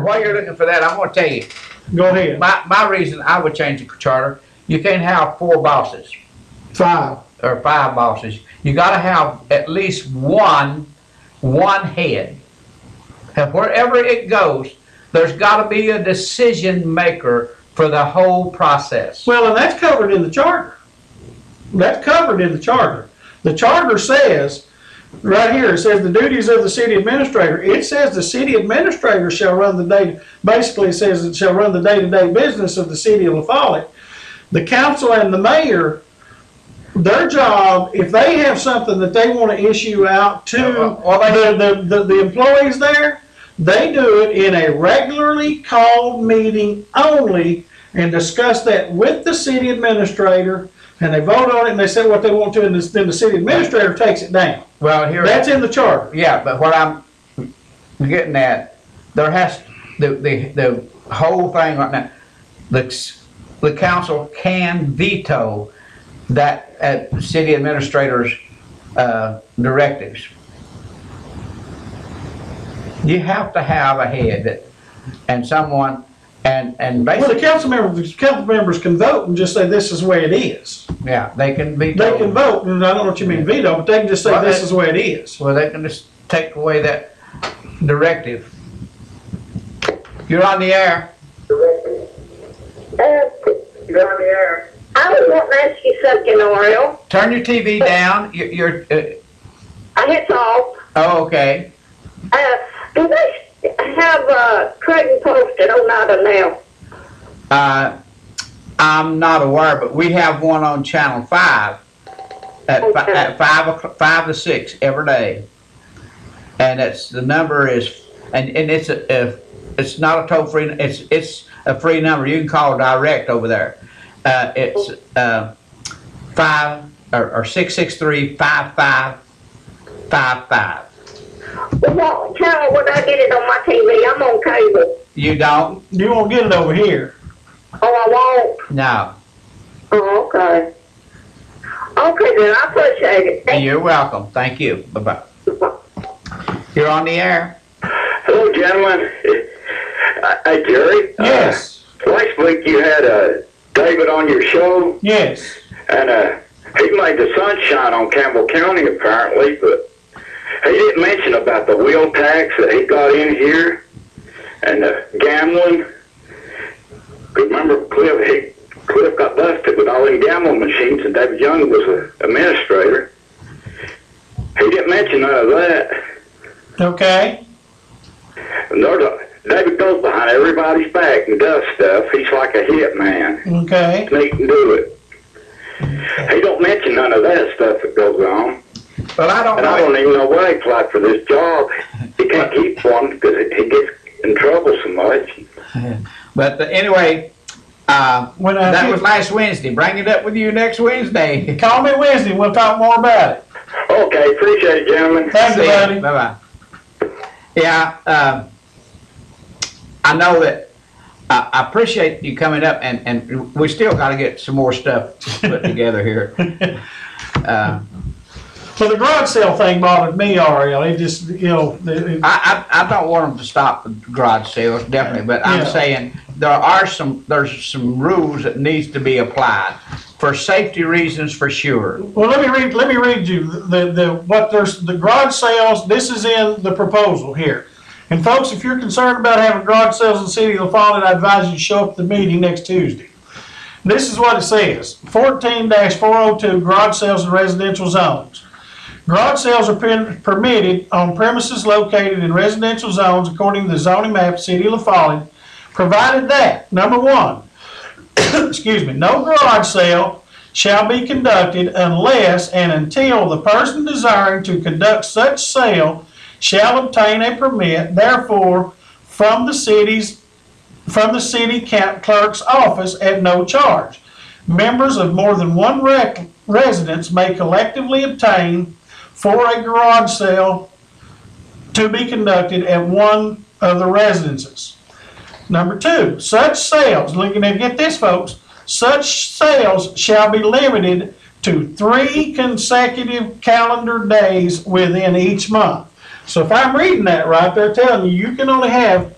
while you're looking for that, I'm going to tell you. Go ahead. My reason I would change the charter, you can't have 4 bosses. 5. Or 5 bosses. You got to have at least one head. And wherever it goes, there's got to be a decision maker for the whole process. Well, and that's covered in the charter. That's covered in the charter. The charter says, right here, it says the duties of the city administrator. It says the city administrator shall run the day, basically it says it shall run the day-to-day business of the city of La Follette. The council and the mayor, their job, if they have something that they want to issue out to the employees there, they do it in a regularly called meeting only and discuss that with the city administrator, and they vote on it and they say what they want to, and then the city administrator takes it down. Well, here that's in the charter. Yeah, but what I'm getting at, there has the whole thing right now. The council can veto that city administrator's directives. You have to have a head and someone, and basically. Well, the council members can vote and just say this is the way it is. Yeah, they can veto. They can vote, and I don't know what you mean veto, but they can just say this is the way it is. Well, they can just take away that directive. You're on the air. You're on the air. I was wanting to ask you something, Oriole. Turn your TV down. I hit off. Oh, okay. Do they have Creighton posted Oneida now? I'm not aware, but we have one on Channel 5 at 5 to 6 every day. And the number is, and it's not a toll free, it's a free number. You can call direct over there. It's 663-5555. Well, Carol, when I get it on my TV, I'm on cable. You don't? You won't get it over here. Oh, I won't? No. Oh, okay. Okay, then, I appreciate it. You're welcome. Thank you. Bye-bye. You're on the air. Hello, gentlemen. Hey, Jerry. Yes. Last week you had David on your show. Yes. And he made the sunshine on Campbell County, apparently, but he didn't mention about the wheel tax that he got in here and the gambling. Remember, Cliff got busted with all them gambling machines, and David Young was an administrator. He didn't mention none of that. Okay. David goes behind everybody's back and does stuff. He's like a hit man. Okay. He can do it. He don't mention none of that stuff that goes on. Well, I don't know. I don't even know why he applied for this job. He can't keep one because he gets in trouble so much. But anyway, that was last Wednesday. Bring it up with you next Wednesday. Call me Wednesday. We'll talk more about it. Okay, appreciate it, gentlemen. Thank you, buddy. Bye-bye. Yeah, I know that I appreciate you coming up, and we still got to get some more stuff put together here. So the garage sale thing bothered me, Ariel. It just, I don't want them to stop the garage sales, definitely, but I'm saying there's some rules that needs to be applied for safety reasons, for sure. Well, let me read you the garage sales. This is in the proposal here. And folks, if you're concerned about having garage sales in the city of La Follette, I advise you to show up at the meeting next Tuesday. This is what it says: 14-402 garage sales in residential zones. Garage sales are permitted on premises located in residential zones according to the zoning map of the city of La Follette, provided that, number one, excuse me, no garage sale shall be conducted unless and until the person desiring to conduct such sale shall obtain a permit, therefore, from the city clerk's office at no charge. Members of more than one residence may collectively obtain for a garage sale to be conducted at one of the residences. Number two, such sales, looking at, get this folks, such sales shall be limited to 3 consecutive calendar days within each month. So if I'm reading that right, they're telling you can only have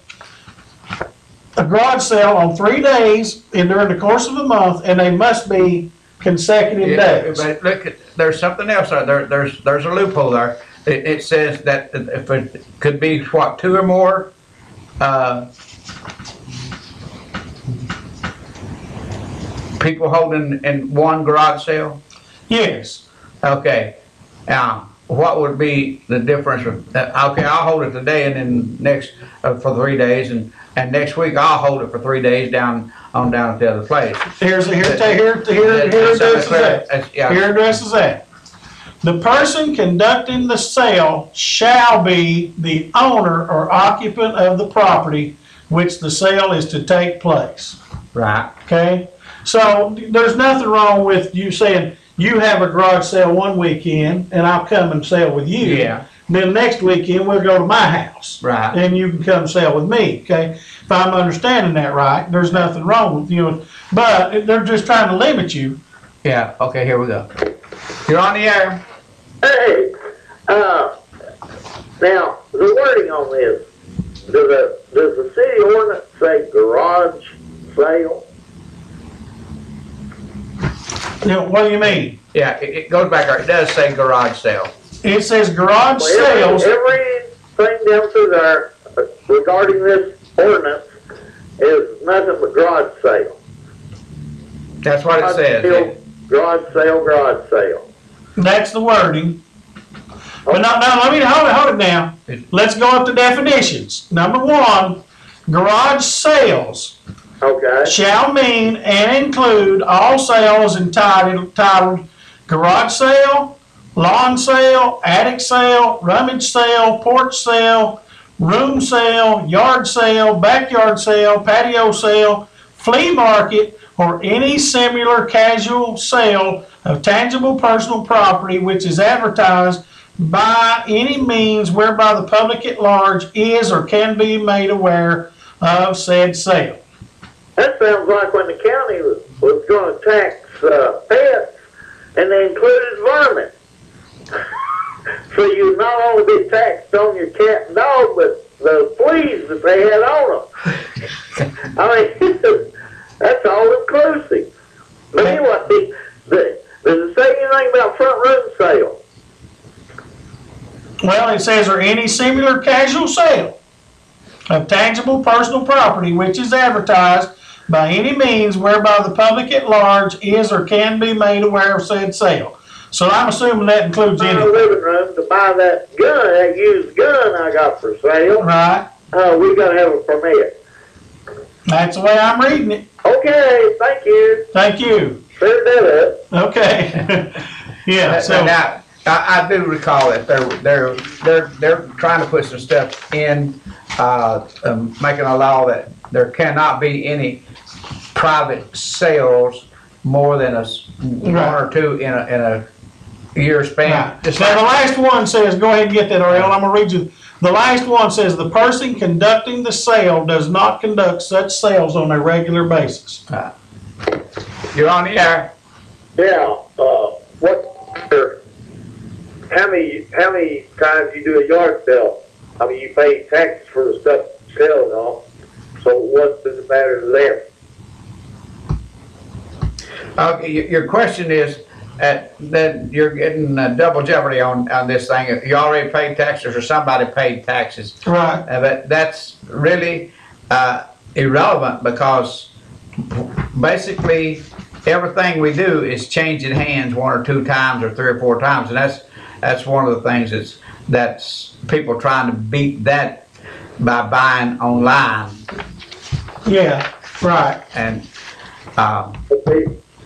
a garage sale on 3 days during the course of a month, and they must be consecutive days. But look, there's something else there. There's a loophole there. It says that if it could be, 2 or more people holding in one garage sale? Yes. Okay. Now, what would be the difference? Okay, I'll hold it today, and then next for 3 days, and next week I'll hold it for 3 days down at the other place. Here addresses that. The person conducting the sale shall be the owner or occupant of the property which the sale is to take place. Right. Okay? So there's nothing wrong with you saying you have a garage sale one weekend and I'll come and sell with you. Yeah. Then next weekend we'll go to my house. Right. And you can come sell with me. Okay? If I'm understanding that right, there's nothing wrong with you. But they're just trying to limit you. Yeah. Okay, here we go. You're on the air. Hey, now the wording on this, does the city ordinance say garage sale? What do you mean? Yeah, it goes back. It does say garage sale. It says garage sales. Everything down through there regarding this ordinance is nothing but garage sale. That's what it says. Garage sale, garage sale. That's the wording. But no, let me hold it now. Let's go up to definitions. Number one, garage sales. Okay. Shall mean and include all sales entitled garage sale, lawn sale, attic sale, rummage sale, porch sale, room sale, yard sale, backyard sale, patio sale, flea market, or any similar casual sale of tangible personal property which is advertised by any means whereby the public at large is or can be made aware of said sale. That sounds like when the county was going to tax pets, and they included vermin. So you not only be taxed on your cat and dog, but the fleas that they had on them. I mean, that's all inclusive. But anyway, does it say anything about front room sale? Well, it says, or any similar casual sale of tangible personal property which is advertised by any means whereby the public at large is or can be made aware of said sale. So I'm assuming that includes In anything. the living room to buy that gun, that used gun I got for sale. Right. We got to have a permit. That's the way I'm reading it. Okay, thank you. Thank you. Cleared that up. Okay. Yeah. So now, I do recall that they're trying to put some stuff in, making a law that there cannot be any private sales more than one or two in a year span. Right. Now the last one says, go ahead and get that, Ariel. I'm gonna read you. The last one says the person conducting the sale does not conduct such sales on a regular basis. You're on the air. Yeah. How many times you do a yard sale? I mean, you pay taxes for the stuff you sell and all. So what does it matter to them? Your question is that you're getting double jeopardy on this thing. You already paid taxes or somebody paid taxes. Right. But that's really irrelevant because basically everything we do is changing hands one or two times or three or four times, and that's one of the things that's people trying to beat that by buying online. Yeah. Right. And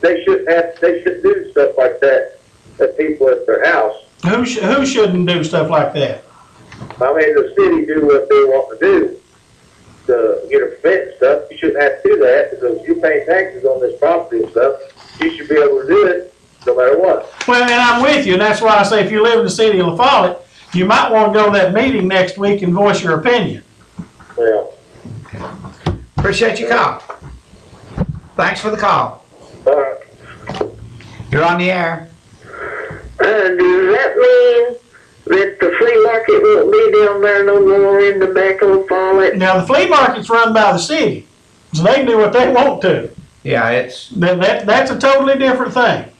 they should do stuff like that at people at their house. Who shouldn't do stuff like that? I mean, the city do what they want to do to get a permit and stuff. You shouldn't have to do that because you're paying taxes on this property and stuff. You should be able to do it no matter what. Well, and I'm with you, and that's why I say if you live in the city of La Follette, you might want to go to that meeting next week and voice your opinion. Yeah. Appreciate your call. Thanks for the call. All right. You're on the air. Does that mean that the flea market won't be down there no more in the back of La Follette? Now, the flea market's run by the city, so they can do what they want to. Yeah, that's a totally different thing.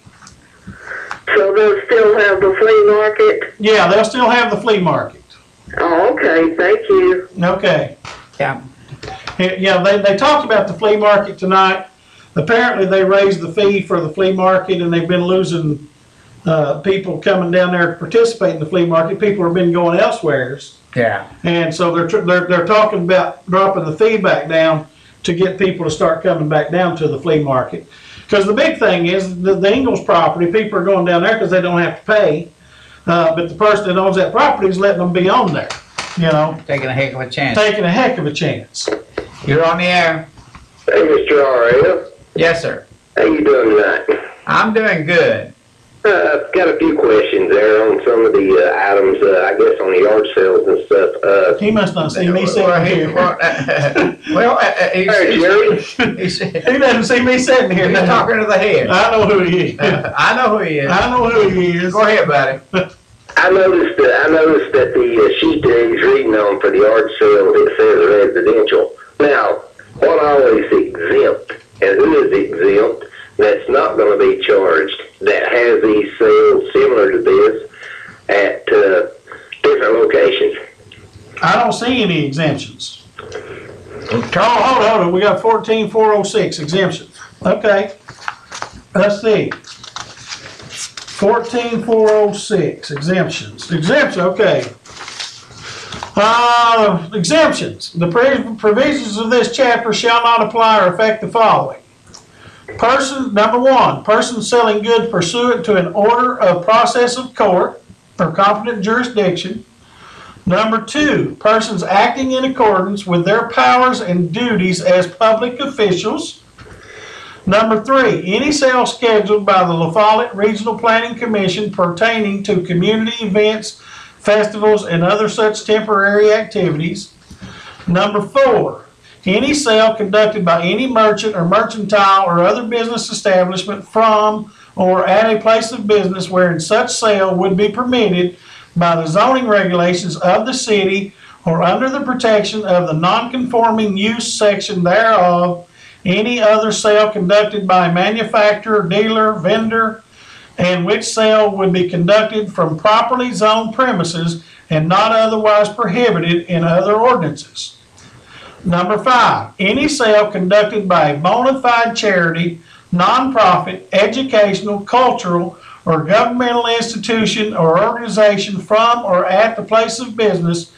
So they'll still have the flea market? Yeah, they'll still have the flea market. Oh, okay, thank you. Okay. Yeah. Yeah, they talked about the flea market tonight. Apparently, they raised the fee for the flea market, and they've been losing people coming down there to participate in the flea market. People have been going elsewheres. Yeah. And so they're talking about dropping the fee back down to get people to start coming back down to the flea market. Because the big thing is the Ingalls property, people are going down there because they don't have to pay. But the person that owns that property is letting them be on there, you know. Taking a heck of a chance. Taking a heck of a chance. You're on the air. Hey, Mr. R.F. Yes, sir. How you doing tonight? I'm doing good. I've got a few questions there on some of the items, I guess on the yard sales and stuff. He must not see me sitting here. He doesn't see me sitting here. He's talking to the head. I know who he is. I know who he is. I know who he is. Go ahead, buddy. I noticed that the sheet that he's reading on for the yard sales, it says residential. Now, what always exempt, and who is exempt, that's not going to be charged, that has these sales similar to this at different locations? I don't see any exemptions. Hold on. We got 14,406 exemptions. Okay. Let's see. 14406, exemptions. Exemption, okay. Exemptions. The provisions of this chapter shall not apply or affect the following. Number one, persons selling goods pursuant to an order of process of court or competent jurisdiction. Number two, persons acting in accordance with their powers and duties as public officials. Number three, any sale scheduled by the La Follette Regional Planning Commission pertaining to community events, festivals, and other such temporary activities. Number four, any sale conducted by any merchant or mercantile or other business establishment from or at a place of business wherein such sale would be permitted by the zoning regulations of the city or under the protection of the non-conforming use section thereof. Any other sale conducted by manufacturer, dealer, vendor, and which sale would be conducted from properly zoned premises and not otherwise prohibited in other ordinances. Number five, any sale conducted by a bona fide charity, nonprofit, educational, cultural, or governmental institution or organization from or at the place of business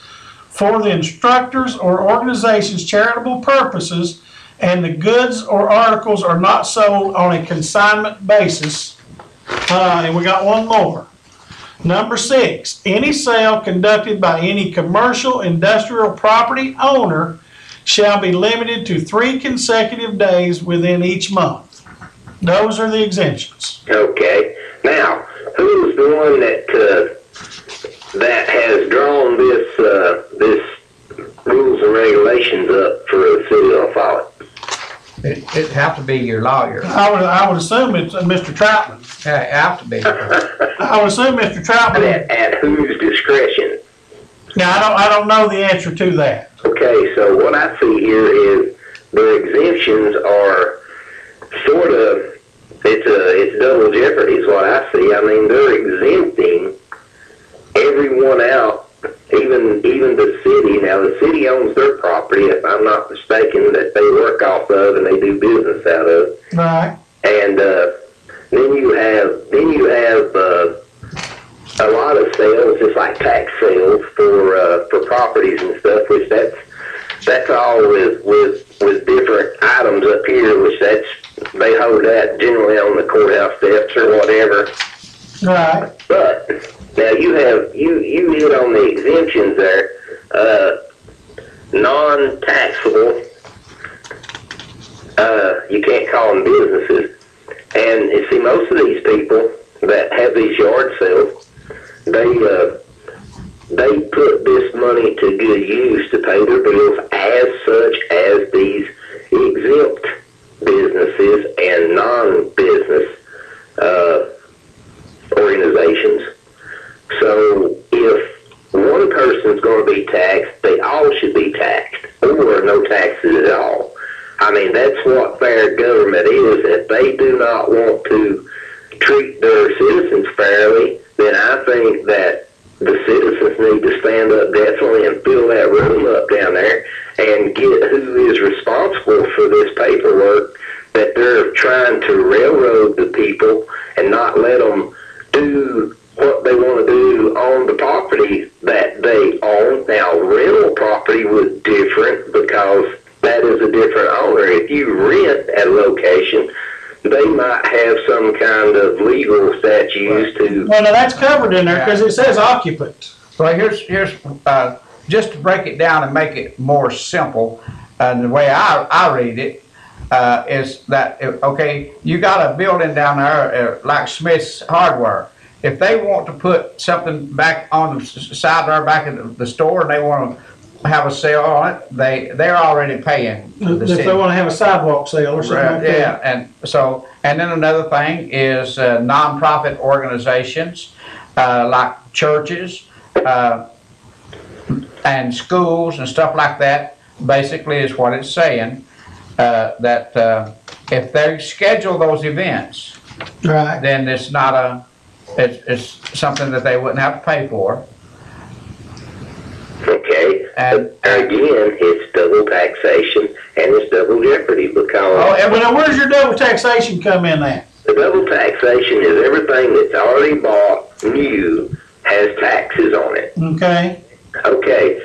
for the instructors or organization's charitable purposes, and the goods or articles are not sold on a consignment basis. And we got one more. Number six, any sale conducted by any commercial industrial property owner shall be limited to 3 consecutive days within each month. Those are the exemptions. Okay. Now, who's the one that has drawn this rules and regulations up for the city of La Follette? It'd have to be your lawyer. I would assume it's Mr. Troutman. Yeah, it'd have to be. I would assume Mr. Troutman. At whose discretion? Now, I don't know the answer to that. Okay, so what I see here is the exemptions are sort of, it's double jeopardy is what I see. I mean, they're exempting everyone out, even the city. Now, the city owns their property, if I'm not mistaken, that they work off of and they do business out of. Right. And then you have a lot of sales, just like tax sales for properties and stuff, which that's all with different items up here, which they hold that generally on the courthouse steps or whatever. Right. But now you hit on the exemptions there. Non-taxable, you can't call them businesses. And you see, most of these people that have these yard sales, they put this money to good use to pay their bills as such as these exempt businesses and non-business organizations. So if one person's going to be taxed, they all should be taxed, or no taxes at all. I mean, that's what fair government is. If they do not want to treat their citizens fairly, then I think that the citizens need to stand up definitely and fill that room up down there and get who is responsible for this paperwork that they're trying to railroad the people and not let them do what they want to do on the property that they own. Now, rental property was different because that is a different owner. If you rent at a location, they might have some kind of legal statutes to... Well, now that's covered in there because it says occupant. Well, here's just to break it down and make it more simple, and the way I read it is that, okay, you got a building down there like Smith's Hardware. If they want to put something back on the side there back at the store and they want to have a sale on it, they're already paying the city. If they want to have a sidewalk sale or something like that. Yeah, and then another thing is nonprofit organizations like churches and schools and stuff like that. Basically, is what it's saying that if they schedule those events, right, then it's not it's something that they wouldn't have to pay for. Okay, and again, it's double taxation and it's double jeopardy because... Oh, but now where's your double taxation come in at? The double taxation is everything that's already bought new has taxes on it. Okay. Okay.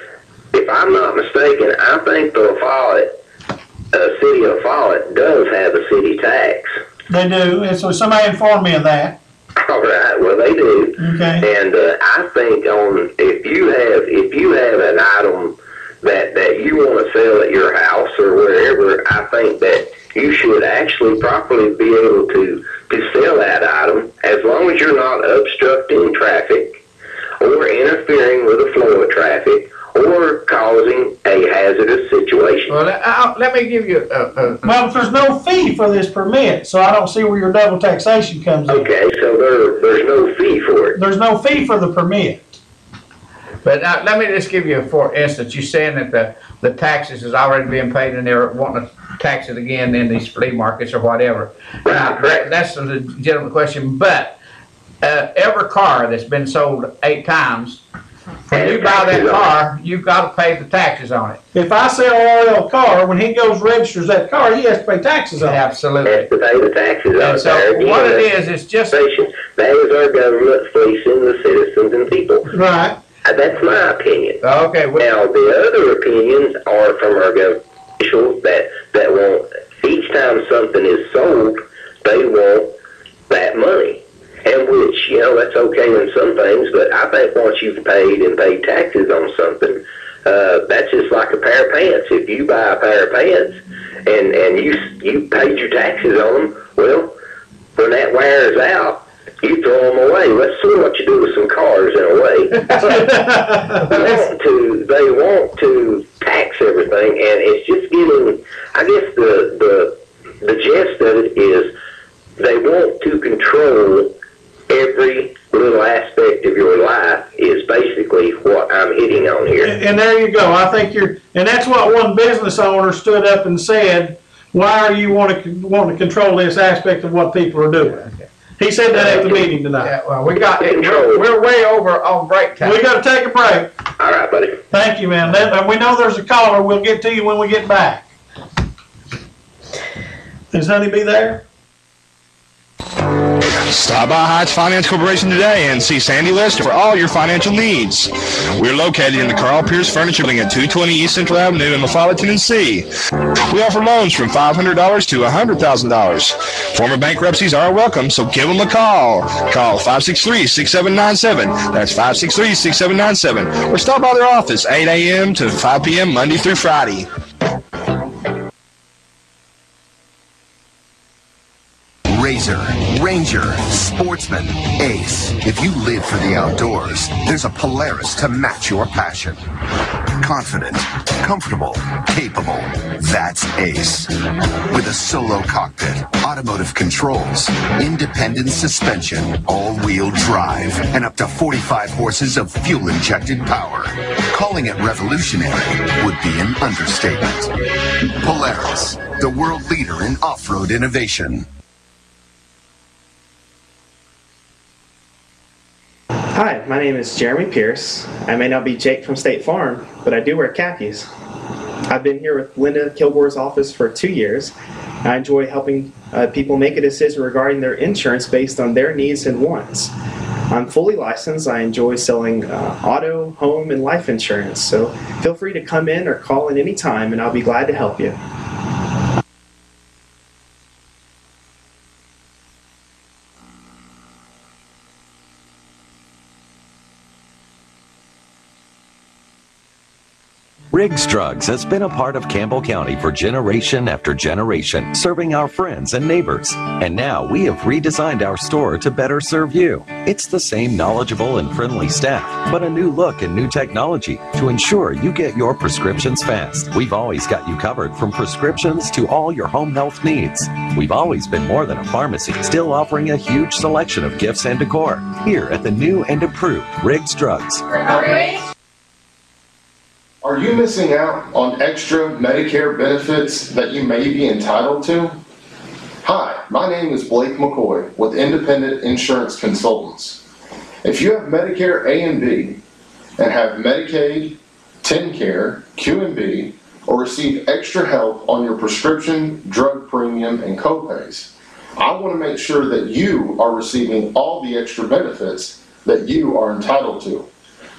If I'm not mistaken, I think the city of Follett does have a city tax. They do, and so somebody informed me of that. All right, well they do. Okay. And I think if you have an item that you want to sell at your house or wherever, I think that you should actually properly be able to sell that item as long as you're not obstructing traffic or interfering with the flow of traffic or causing a hazardous situation. Well, let me give you well, if there's no fee for this permit, so I don't see where your double taxation comes in. Okay, so there's no fee for it. There's no fee for the permit. But let me just give you, for instance, you're saying that the taxes is already being paid and they're wanting to tax it again in these flea markets or whatever. That's a legitimate question, but every car that's been sold 8 times, when you buy that car, you've got to pay the taxes on it. If I sell RL a car, when he goes registers that car, he has to pay taxes on it. Absolutely. Has to pay the taxes on it. So what it is, it's just... That is our government fleecing the citizens and people. Right. That's my opinion. Okay. Now, the other opinions are from our government officials that want, each time something is sold, they want that money. And which, that's okay in some things, but I think once you've paid taxes on something, that's just like a pair of pants. If you buy a pair of pants and you paid your taxes on them, well, when that wears out, you throw them away. That's sort of what you do with some cars in a way. They want to tax everything, and it's just getting, I guess the gist of it is they want to control every little aspect of your life is basically what I'm hitting on here. And there you go. I think and that's what one business owner stood up and said, why are you want to control this aspect of what people are doing? He said that at the meeting tonight. Yeah, well, we're way over on break time. We got to take a break. All right, buddy. Thank you, man. We know there's a caller. We'll get to you when we get back. Is Honeybee there? Stop by Heights Finance Corporation today and see Sandy Lister for all your financial needs. We're located in the Carl Pierce Furniture Building at 220 East Central Avenue in LaFollette, Tennessee. We offer loans from $500 to $100,000. Former bankruptcies are welcome, so give them a call. Call 563-6797. That's 563-6797. Or stop by their office 8 a.m. to 5 p.m. Monday through Friday. Razor, Ranger, Sportsman, Ace. If you live for the outdoors, there's a Polaris to match your passion. Confident, comfortable, capable. That's Ace. With a solo cockpit, automotive controls, independent suspension, all-wheel drive, and up to 45 horses of fuel-injected power. Calling it revolutionary would be an understatement. Polaris, the world leader in off-road innovation. Hi, my name is Jeremy Pierce. I may not be Jake from State Farm, but I do wear khakis. I've been here with Linda Kilgore's office for 2 years. I enjoy helping people make a decision regarding their insurance based on their needs and wants. I'm fully licensed. I enjoy selling auto, home, and life insurance, so feel free to come in or call in any time, and I'll be glad to help you. Riggs Drugs has been a part of Campbell County for generation after generation, serving our friends and neighbors. And now we have redesigned our store to better serve you. It's the same knowledgeable and friendly staff, but a new look and new technology to ensure you get your prescriptions fast. We've always got you covered from prescriptions to all your home health needs. We've always been more than a pharmacy, still offering a huge selection of gifts and decor. Here at the new and improved Riggs Drugs. Are you missing out on extra Medicare benefits that you may be entitled to? Hi, my name is Blake McCoy with Independent Insurance Consultants. If you have Medicare A and B and have Medicaid, TennCare, QMB, or receive extra help on your prescription, drug premium, and copays, I want to make sure that you are receiving all the extra benefits that you are entitled to.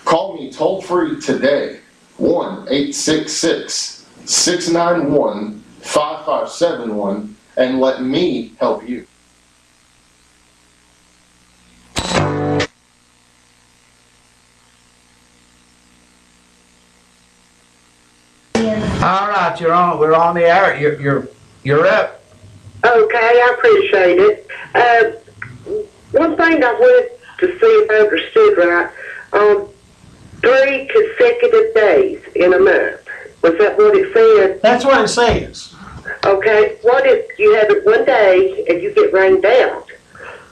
Call me toll-free today, 1-866-691-5571, and let me help you. All right, we're on the air. You're up. Okay, I appreciate it. One thing I wanted to see if I understood right, 3 consecutive days in a month. Was that what it said? That's what it says. Okay, what if you have it one day and you get rained out?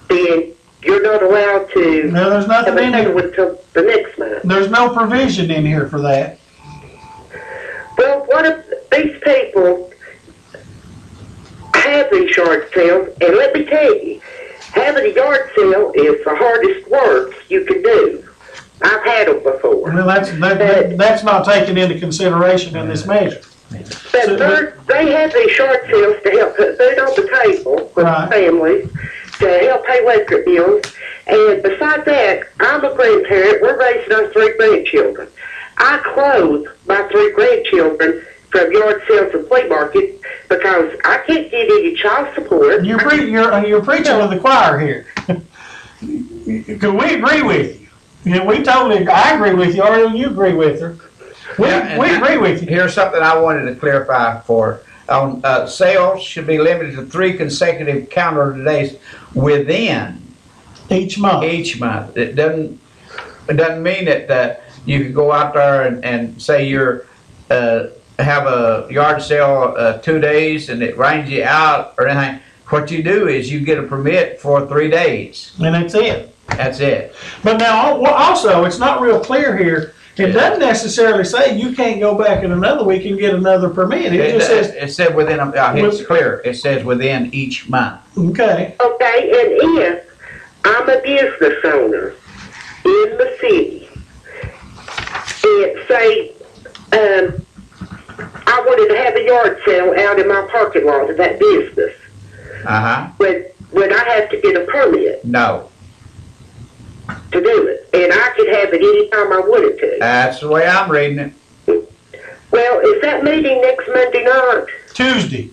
Then you're not allowed to No, there's nothing have in another here. one till the next month. There's no provision in here for that. Well, what if these people have these yard sales? And let me tell you, having a yard sale is the hardest work you can do. I've had them before. Well, that's not taken into consideration in this measure. But they have these yard sales to help put food on the table for families, to help pay electric bills. And besides that, I'm a grandparent. We're raising our 3 grandchildren. I clothe my 3 grandchildren from yard sales and flea market because I can't get any child support. You're preaching to the choir here. Because we agree with you. I agree with you, or you agree with her. We agree with you. Here's something I wanted to clarify for. Sales should be limited to 3 consecutive calendar days within each month. It doesn't mean that you could go out there and say you're have a yard sale 2 days and it rains you out or anything. What you do is you get a permit for 3 days. And that's it. That's it. But now, also, it's not real clear here. It doesn't necessarily say you can't go back in another week and get another permit. It just says... It said within, it's clear. It says within each month. Okay. Okay, and if I'm a business owner in the city, and say, I wanted to have a yard sale out in my parking lot of that business, would I have to get a permit? No. To do it, and I could have it any time I wanted to. That's the way I'm reading it. Well, is that meeting next Monday night? Tuesday.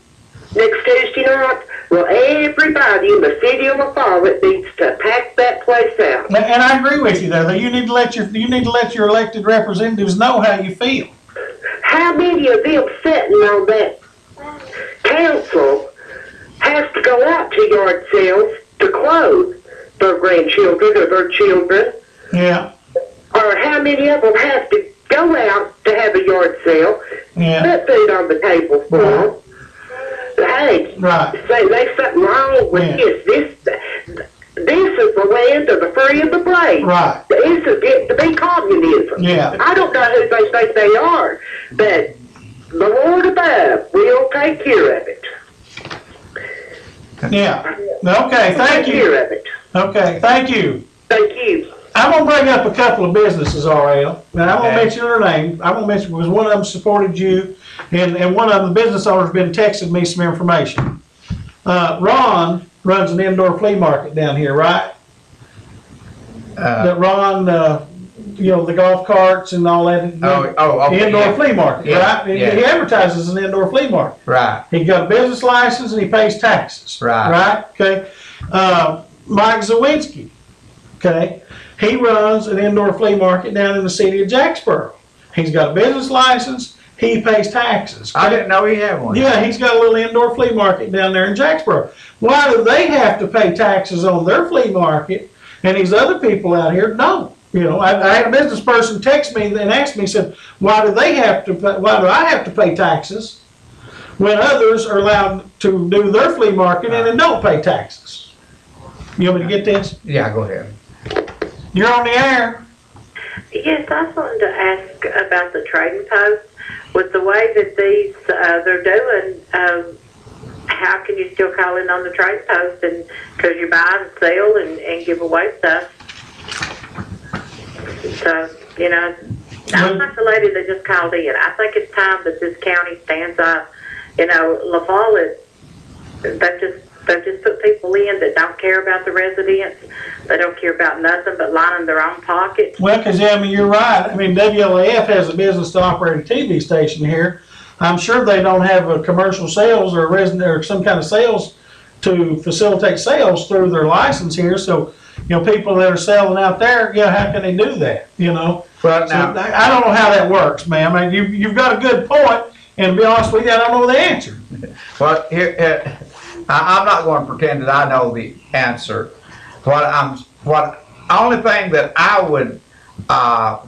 Next Tuesday night? Well, everybody in the city of LaFollette needs to pack that place out. And I agree with you there. That you need to let your elected representatives know how you feel. How many of them sitting on that council has to go out to yard sales to clothe their grandchildren or their children? Yeah. Or how many of them have to go out to have a yard sale, put food on the table for them? Hey, say there's something wrong with this. This is the land of the free and the brave. Right. This is getting to be communism. Yeah. I don't know who they think they are, but the Lord above will take care of it. Yeah. Okay, thank you. Take care of it. Okay, thank you. Thank you. I'm going to bring up a couple of businesses, RL. Now, I'm going to mention their name. I'm going to mention because one of them supported you, and one of them, the business owner's been texting me some information. Ron runs an indoor flea market down here, right? That Ron, the golf carts and all that. Okay, indoor flea market, right? He advertises an indoor flea market. Right. He got a business license and he pays taxes. Right. Right? Okay. Mike Zawinski, okay, he runs an indoor flea market down in the city of Jacksboro. He's got a business license, he pays taxes. Okay? I didn't know he had one. Yeah, he's got a little indoor flea market down there in Jacksboro. Why do they have to pay taxes on their flea market and these other people out here don't? You know, I had a business person text me and asked me, said, why do I have to pay taxes when others are allowed to do their flea market and then don't pay taxes? You want me to get this? Yeah, go ahead. You're on the air. Yes, I was wanting to ask about the trading post. With the way that these they're doing, how can you still call in on the trading post and because you buy and sell and give away stuff? So, you know, I'm like the lady that just called in. I think it's time that this county stands up. You know, LaFollette, they just They just put people in that don't care about the residents. They don't care about nothing but lining their own pockets. Well, because, I mean, you're right. I mean, WLAF has a business to operate a TV station here. I'm sure they don't have a commercial sales or a resident or some kind of sales to facilitate sales through their license here. So, you know, people that are selling out there, you know, how can they do that, you know? Well, so now, I don't know how that works, ma'am. I mean, you've got a good point, and to be honest with you, I don't know the answer. Well, here, I'm not going to pretend that I know the answer. Only thing that I would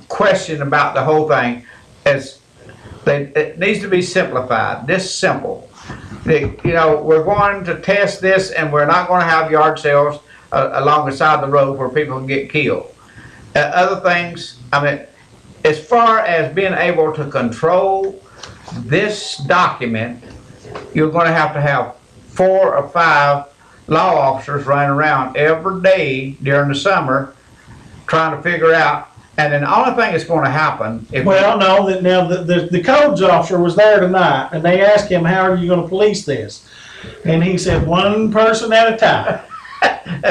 question about the whole thing is that it needs to be simplified. This simple. You know, we're going to test this, and we're not going to have yard sales along the side of the road where people can get killed. Other things, I mean, as far as being able to control this document, you're going to have 4 or 5 law officers running around every day during the summer trying to figure out. And then the only thing that's going to happen if the codes officer was there tonight, and they asked him, how are you going to police this? And he said, one person at a time.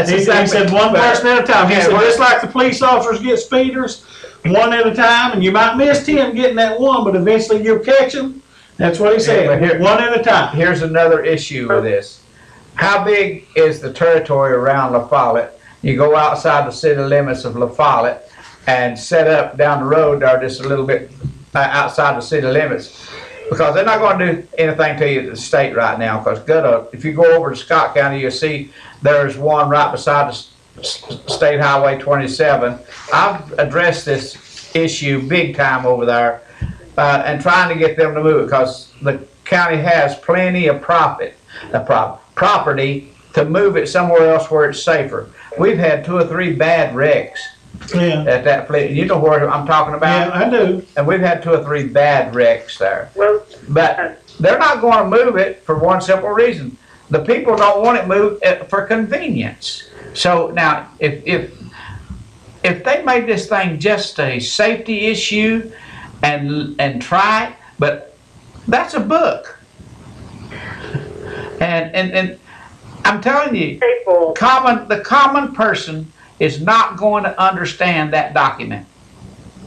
He said one person at a time. He said, just like the police officers get speeders, one at a time, and you might miss 10 getting that one, but eventually you'll catch them. That's what he said, one at a time. Here's another issue with this. How big is the territory around La Follette? You go outside the city limits of La Follette and set up down the road there just a little bit outside the city limits, because they're not going to do anything to you at the state right now. Because if you go over to Scott County, you'll see there's one right beside the State Highway 27. I've addressed this issue big time over there and trying to get them to move it, because the county has plenty of property to move it somewhere else where it's safer. We've had 2 or 3 bad wrecks at that place. You know where I'm talking about? Yeah, I do. And we've had 2 or 3 bad wrecks there. Well, but they're not going to move it for one simple reason. The people don't want it moved for convenience. So now, if they made this thing just a safety issue and try it, but that's a book. And I'm telling you, the common person is not going to understand that document.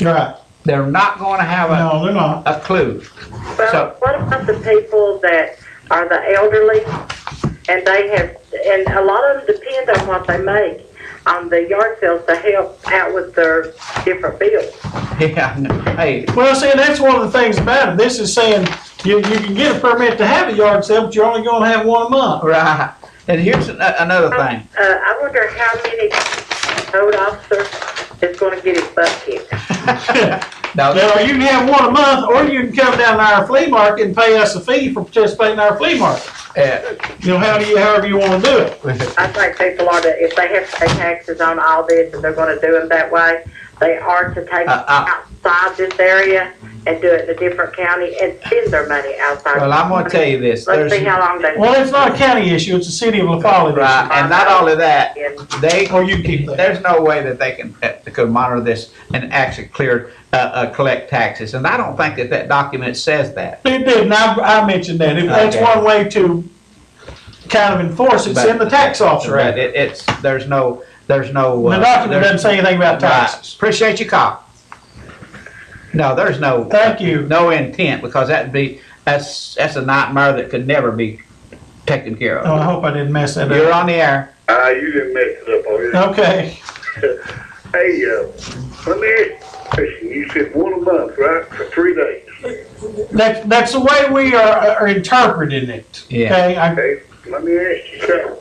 Right. They're not going to have a clue. Well, what about the people that are the elderly, and and a lot of them depend on what they make on the yard sales to help out with their different bills. Yeah. Hey. Well, see, that's one of the things about it. This is saying you can get a permit to have a yard sale, but you're only going to have one a month. Right. And here's another thing. I wonder how many code officer is going to get his butt kicked. Now, you can have one a month, or you can come down to our flea market and pay us a fee for participating in our flea market. You know, however you want to do it. I think people are if they have to pay taxes on all this and they're going to do them that way, they are to take outside this area and do it in a different county and spend their money outside. Well, I'm going to tell you this. Let's see how long they. Well, it's not a county issue; it's a city of La Follette issue. Right, and not only that, you keep that. There's no way that they could monitor this and actually collect taxes. And I don't think that document says that. It did, and I mentioned that. That's one way to kind of enforce it. It's in the tax officer act. There's no. The document doesn't say anything about taxes. Right. Appreciate your call. No, there's no. Thank you. No intent, because that's a nightmare that could never be taken care of. Oh, I hope I didn't mess that up. You're on the air. You didn't mess it up already. Okay. Hey, let me ask you a question. You said one a month, right? For 3 days. That's the way we are interpreting it. Yeah. Okay. Let me ask you something.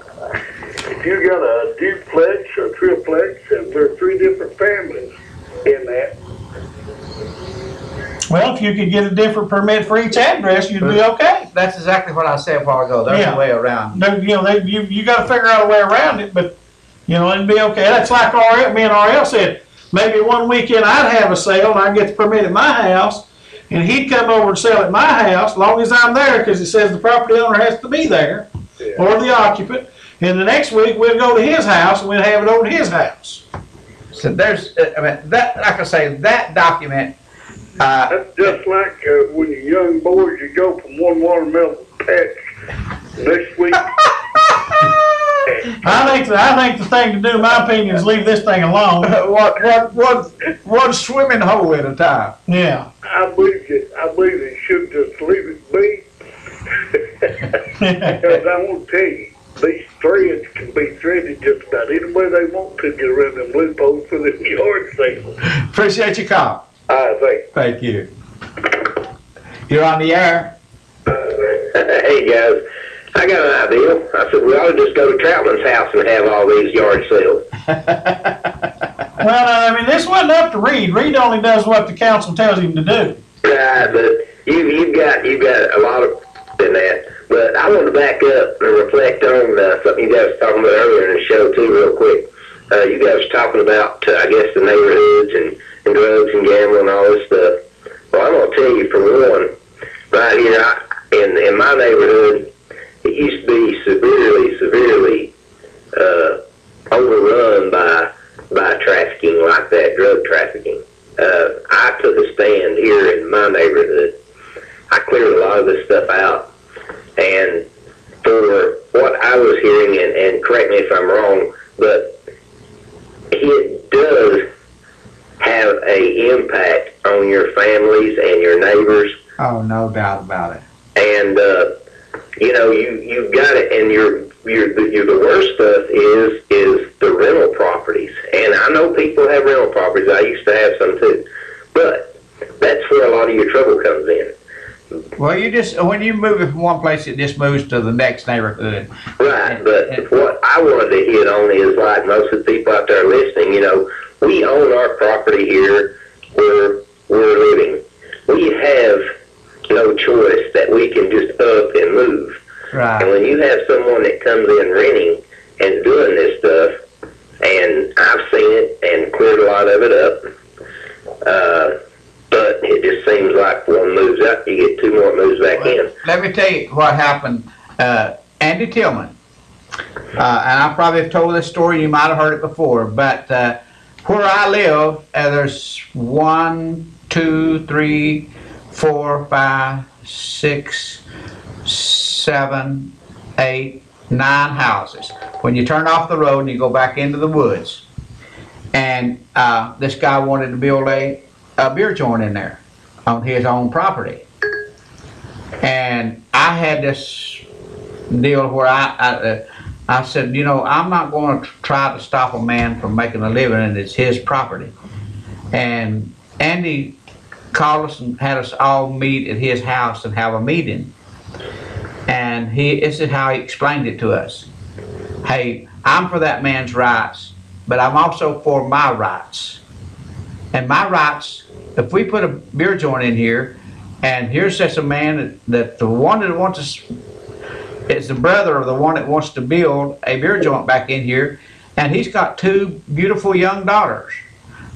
If you got a duplex or triplex, and there are 3 different families in that. Well, if you could get a different permit for each address, you'd be okay. That's exactly what I said a while ago. There's a way around. You got to figure out a way around it, but it'd be okay. That's like me and RL said. Maybe one weekend I'd have a sale and I'd get the permit at my house, and he'd come over and sell at my house, as long as I'm there, because it says the property owner has to be there, or the occupant. And the next week we'll go to his house and we'll have it over to his house. So there's, like I say, that document. That's just like when you're young boys, you go from one watermelon patch next week. I think the thing to do, in my opinion, is leave this thing alone. one swimming hole at a time. Yeah. I believe they should just leave it be. Because I want to tell you, these threads can be threaded just about any way they want to get around them loopholes for the yard sale. Appreciate your call. Thank you. You're on the air. Hey guys, I got an idea. I said we ought to just go to Troutman's house and have all these yard sales. Well, I mean, this wasn't up to Reed. Reed only does what the council tells him to do. Right, but you've got a lot of in that. But I want to back up and reflect on something you guys were talking about earlier in the show too, real quick. You guys were talking about, I guess, the neighborhoods and drugs and gambling and all this stuff. Well, I'm gonna tell you, for one, right here in my neighborhood, it used to be severely overrun by trafficking like that, drug trafficking. I took a stand here in my neighborhood. I cleared a lot of this stuff out, and for what I was hearing, and correct me if I'm wrong, but it does have a impact on your families and your neighbors. Oh, no doubt about it. And you've got it, and the worst stuff is the rental properties. And I know people have rental properties. I used to have some too, but that's where a lot of your trouble comes in. Well, when you move it from one place, it just moves to the next neighborhood. Right, but what I wanted to hit on is, like most of the people out there listening, we own our property here where we're living. We have no choice that we can just up and move. Right. And when you have someone that comes in renting and doing this stuff, and I've seen it and cleared a lot of it up, but it just seems like one moves out, you get two more moves back in. Let me tell you what happened. Andy Tillman, and I probably have told this story, you might have heard it before, but where I live, there's 1, 2, 3, 4, 5, 6, 7, 8, 9 houses. When you turn off the road and you go back into the woods, and this guy wanted to build a beer joint in there on his own property. And I had this deal where I said, I'm not going to try to stop a man from making a living, and it's his property. And Andy called us and had us all meet at his house and have a meeting. And this is how he explained it to us. Hey, I'm for that man's rights, but I'm also for my rights. And my rights, if we put a beer joint in here, and here's just a man that the one that wants to, is the brother of the one that wants to build a beer joint back in here, and he's got 2 beautiful young daughters.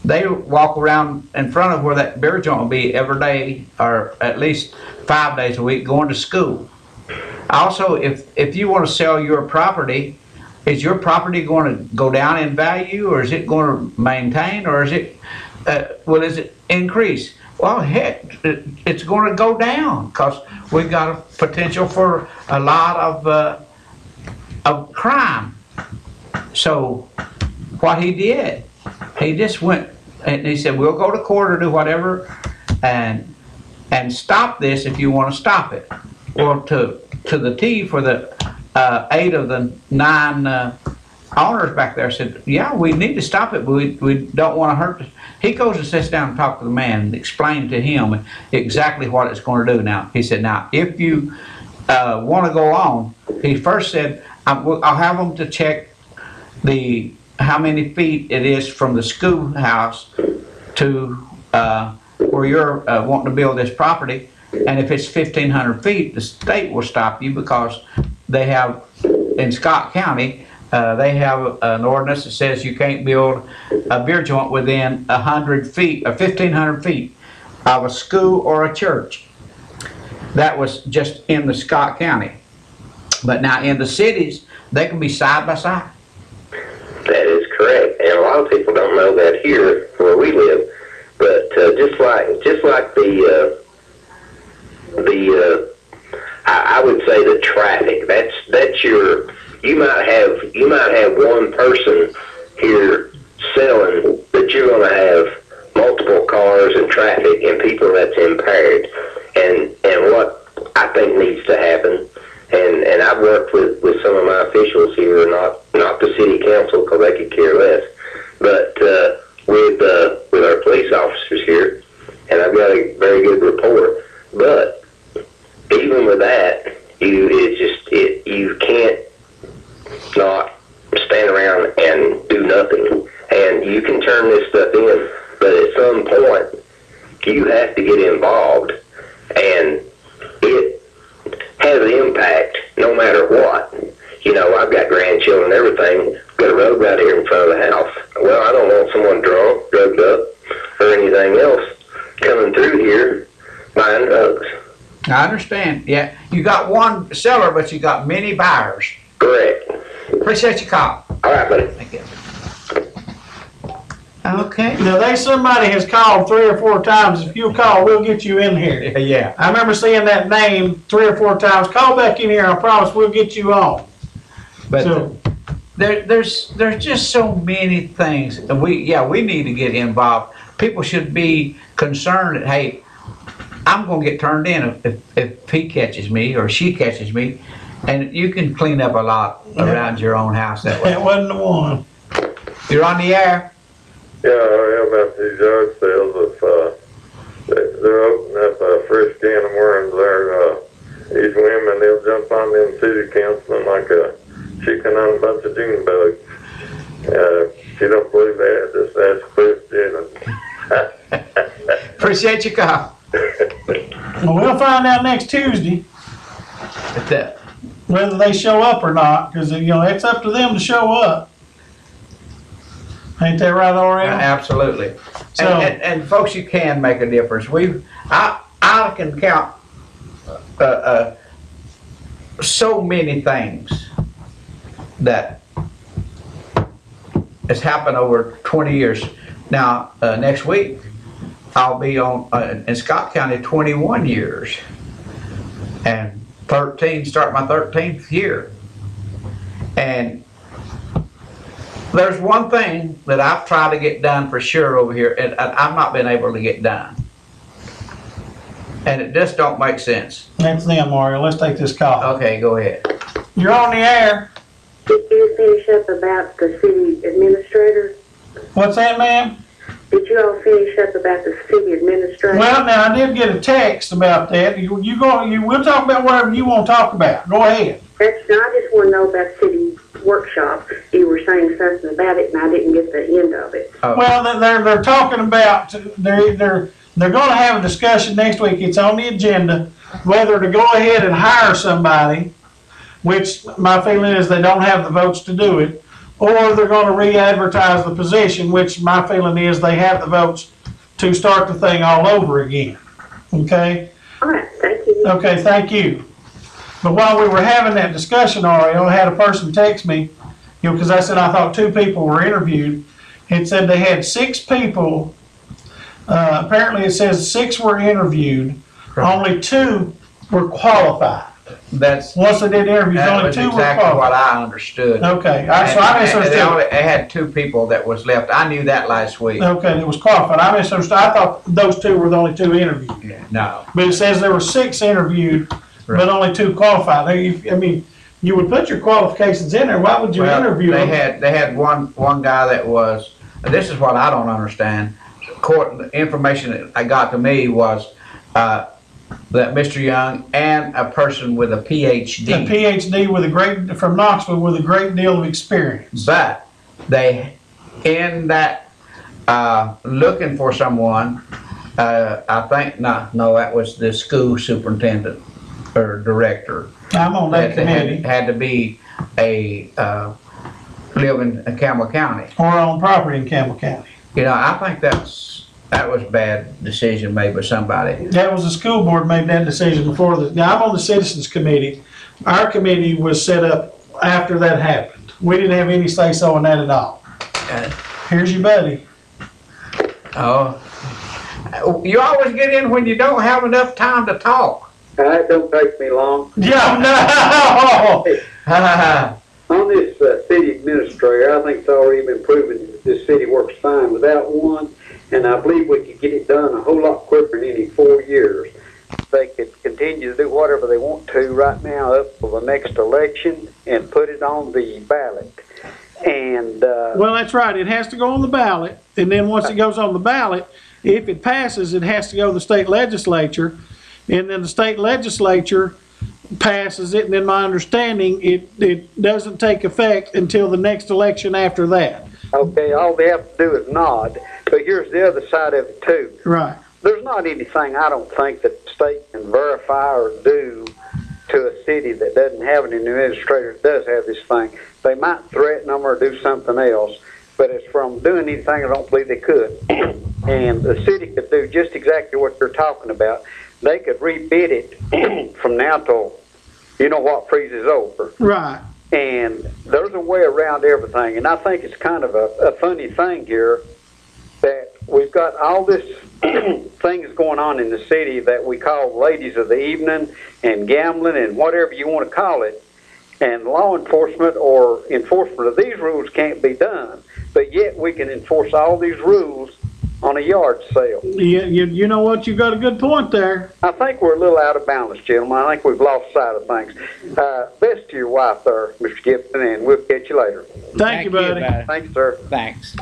They walk around in front of where that beer joint will be every day, or at least 5 days a week, going to school. Also, if you want to sell your property, is your property going to go down in value, or is it going to maintain, or is it is it increase? Well, heck, it's going to go down, because we've got a potential for a lot of crime. So what he did, he just went and he said, we'll go to court or do whatever and stop this if you want to stop it. Well, to the T, for the 8 of the 9 owners back there said, yeah, we need to stop it, but we don't want to hurt. He goes and sits down and talks to the man and explains to him exactly what it's going to do. Now, he said, now, if you want to go on, he first said, I'll have them to check how many feet it is from the schoolhouse to where you're wanting to build this property. And if it's 1,500 feet, the state will stop you, because they have, in Scott County, they have an ordinance that says you can't build a beer joint within 100 feet or 1,500 feet of a school or a church. That was just in the Scott County. But now in the cities, they can be side by side. That is correct, and a lot of people don't know that here where we live. But just like I would say the traffic. That's your you might have one person here selling, but you're going to have multiple cars and traffic and people that's impaired. And what I think needs to happen, and I've worked with some of my officials here, not the city council because they could care less, but with our police officers here, and I've got a very good rapport. But even with that, you can't not stand around and do nothing. And you can turn this stuff in, but at some point, you have to get involved, and it has an impact no matter what. You know, I've got grandchildren and everything. Got a road right here in front of the house. Well, I don't want someone drunk, drugged up, or anything else coming through here buying drugs. I understand. Yeah, you got one seller, but you got many buyers. Correct. Appreciate your call. All right, buddy. Thank you. Okay. Now, somebody has called 3 or 4 times. If you call, we'll get you in here. Yeah. I remember seeing that name 3 or 4 times. Call back in here. I promise we'll get you on. But So- there's just so many things, and we need to get involved. People should be concerned that, hey, I'm going to get turned in if he catches me or she catches me, and you can clean up a lot around your own house that way. That wasn't the one. You're on the air. Yeah, about these yard sales. If they're opening up a fresh can of worms there, these women, they'll jump on them city councilmen like a chicken on a bunch of June bugs. If you don't believe that, just ask Chris Jennings. Appreciate your call. Well, we'll find out next Tuesday whether they show up or not, because it's up to them to show up. Ain't that right, Oriel? Absolutely. So- And folks, you can make a difference. I can count so many things that has happened over 20 years. Now, next week, I'll be on in Scott County 21 years, and start my 13th year. And there's one thing that I've tried to get done for sure over here, and I've not been able to get done. And it just don't make sense. That's them, Mario. Let's take this call. Okay, go ahead. You're on the air. Did you finish up about the city administrator? What's that, ma'am? Did you all finish up about the city administrator? Well, now I did get a text about that. We'll talk about whatever you want to talk about. Go ahead. I just want to know about city workshop. You were saying something about it, and I didn't get the end of it. Well, they're talking about they're going to have a discussion next week. It's on the agenda whether to go ahead and hire somebody, which my feeling is they don't have the votes to do it, or they're going to re-advertise the position, which my feeling is they have the votes to start the thing all over again. Okay? All right, thank you. Okay, thank you. But while we were having that discussion, Ariel, I had a person text me, because I said I thought 2 people were interviewed. It said they had 6 people. Apparently it says 6 were interviewed. Only 2 were qualified. Once they did interviews, only 2 were qualified. That's exactly what I understood. Okay, so I misunderstood. They had 2 people that was left. I knew that last week. Okay, it was qualified. I misunderstood. I thought those 2 were the only 2 interviewed. Yeah, no. But it says there were 6 interviewed, but only 2 qualified. I mean, you would put your qualifications in there. Why would you interview them? They had one guy that was. This is what I don't understand. The information that I got to me was that Mr. Young and a person with a PhD. A PhD from Knoxville with a great deal of experience. But they, in that looking for someone, I think that was the school superintendent or director. I'm on that committee. Had to be a live in Campbell County or on property in Campbell County. I think that was a bad decision made by somebody. That was the school board made that decision before. Now I'm on the citizens committee. Our committee was set up after that happened. We didn't have any say so in that at all. Here's your buddy. Oh, you always get in when you don't have enough time to talk. It don't take me long. Yeah, no. On this city administrator, I think it's already been proven that this city works fine without one, and I believe we could get it done a whole lot quicker than any 4 years. They could continue to do whatever they want to right now up for the next election and put it on the ballot. And well, that's right. It has to go on the ballot, and then once it goes on the ballot, if it passes, it has to go to the state legislature, and then the state legislature passes it, and then my understanding, it doesn't take effect until the next election after that. Okay, all they have to do is nod. But here's the other side of it too. Right. There's not anything I don't think that the state can verify or do to a city that doesn't have an administrator that does have this thing. They might threaten them or do something else, but as from doing anything, I don't believe they could. And the city could do just exactly what you're talking about. They could rebid it from now till you know what freezes over. Right. And there's a way around everything. And I think it's kind of a funny thing here that we've got all this things going on in the city that we call ladies of the evening and gambling and whatever you want to call it. And law enforcement or enforcement of these rules can't be done. But yet we can enforce all these rules on a yard sale. You know what? You got a good point there. I think we're a little out of balance, gentlemen. I think we've lost sight of things. Best to your wife there, Mr. Gibson, and we'll catch you later. Thank you, buddy. Thanks, sir. Thanks.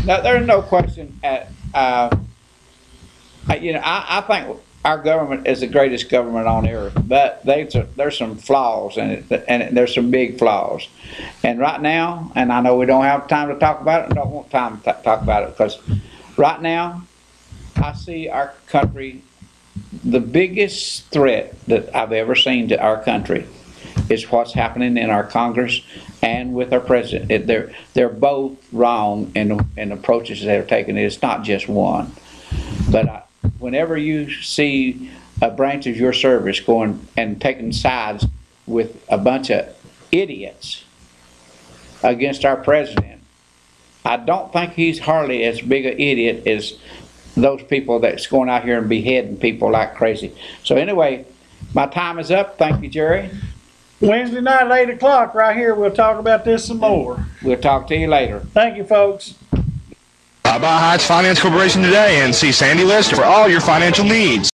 No, there's no question. I think our government is the greatest government on earth, but there's some flaws in it, and there's some big flaws. And right now, and I know we don't have time to talk about it, and don't want time to talk about it, because right now, I see our country, the biggest threat that I've ever seen to our country is what's happening in our Congress and with our president. They're both wrong in approaches they're taking. It's not just one. But whenever you see a branch of your service going and taking sides with a bunch of idiots against our president, I don't think he's hardly as big an idiot as those people that's going out here and beheading people like crazy. So anyway, my time is up. Thank you, Jerry. Wednesday night at 8 o'clock right here, we'll talk about this some more. We'll talk to you later. Thank you, folks. Stop by Heights Finance Corporation today and see Sandy Lister for all your financial needs.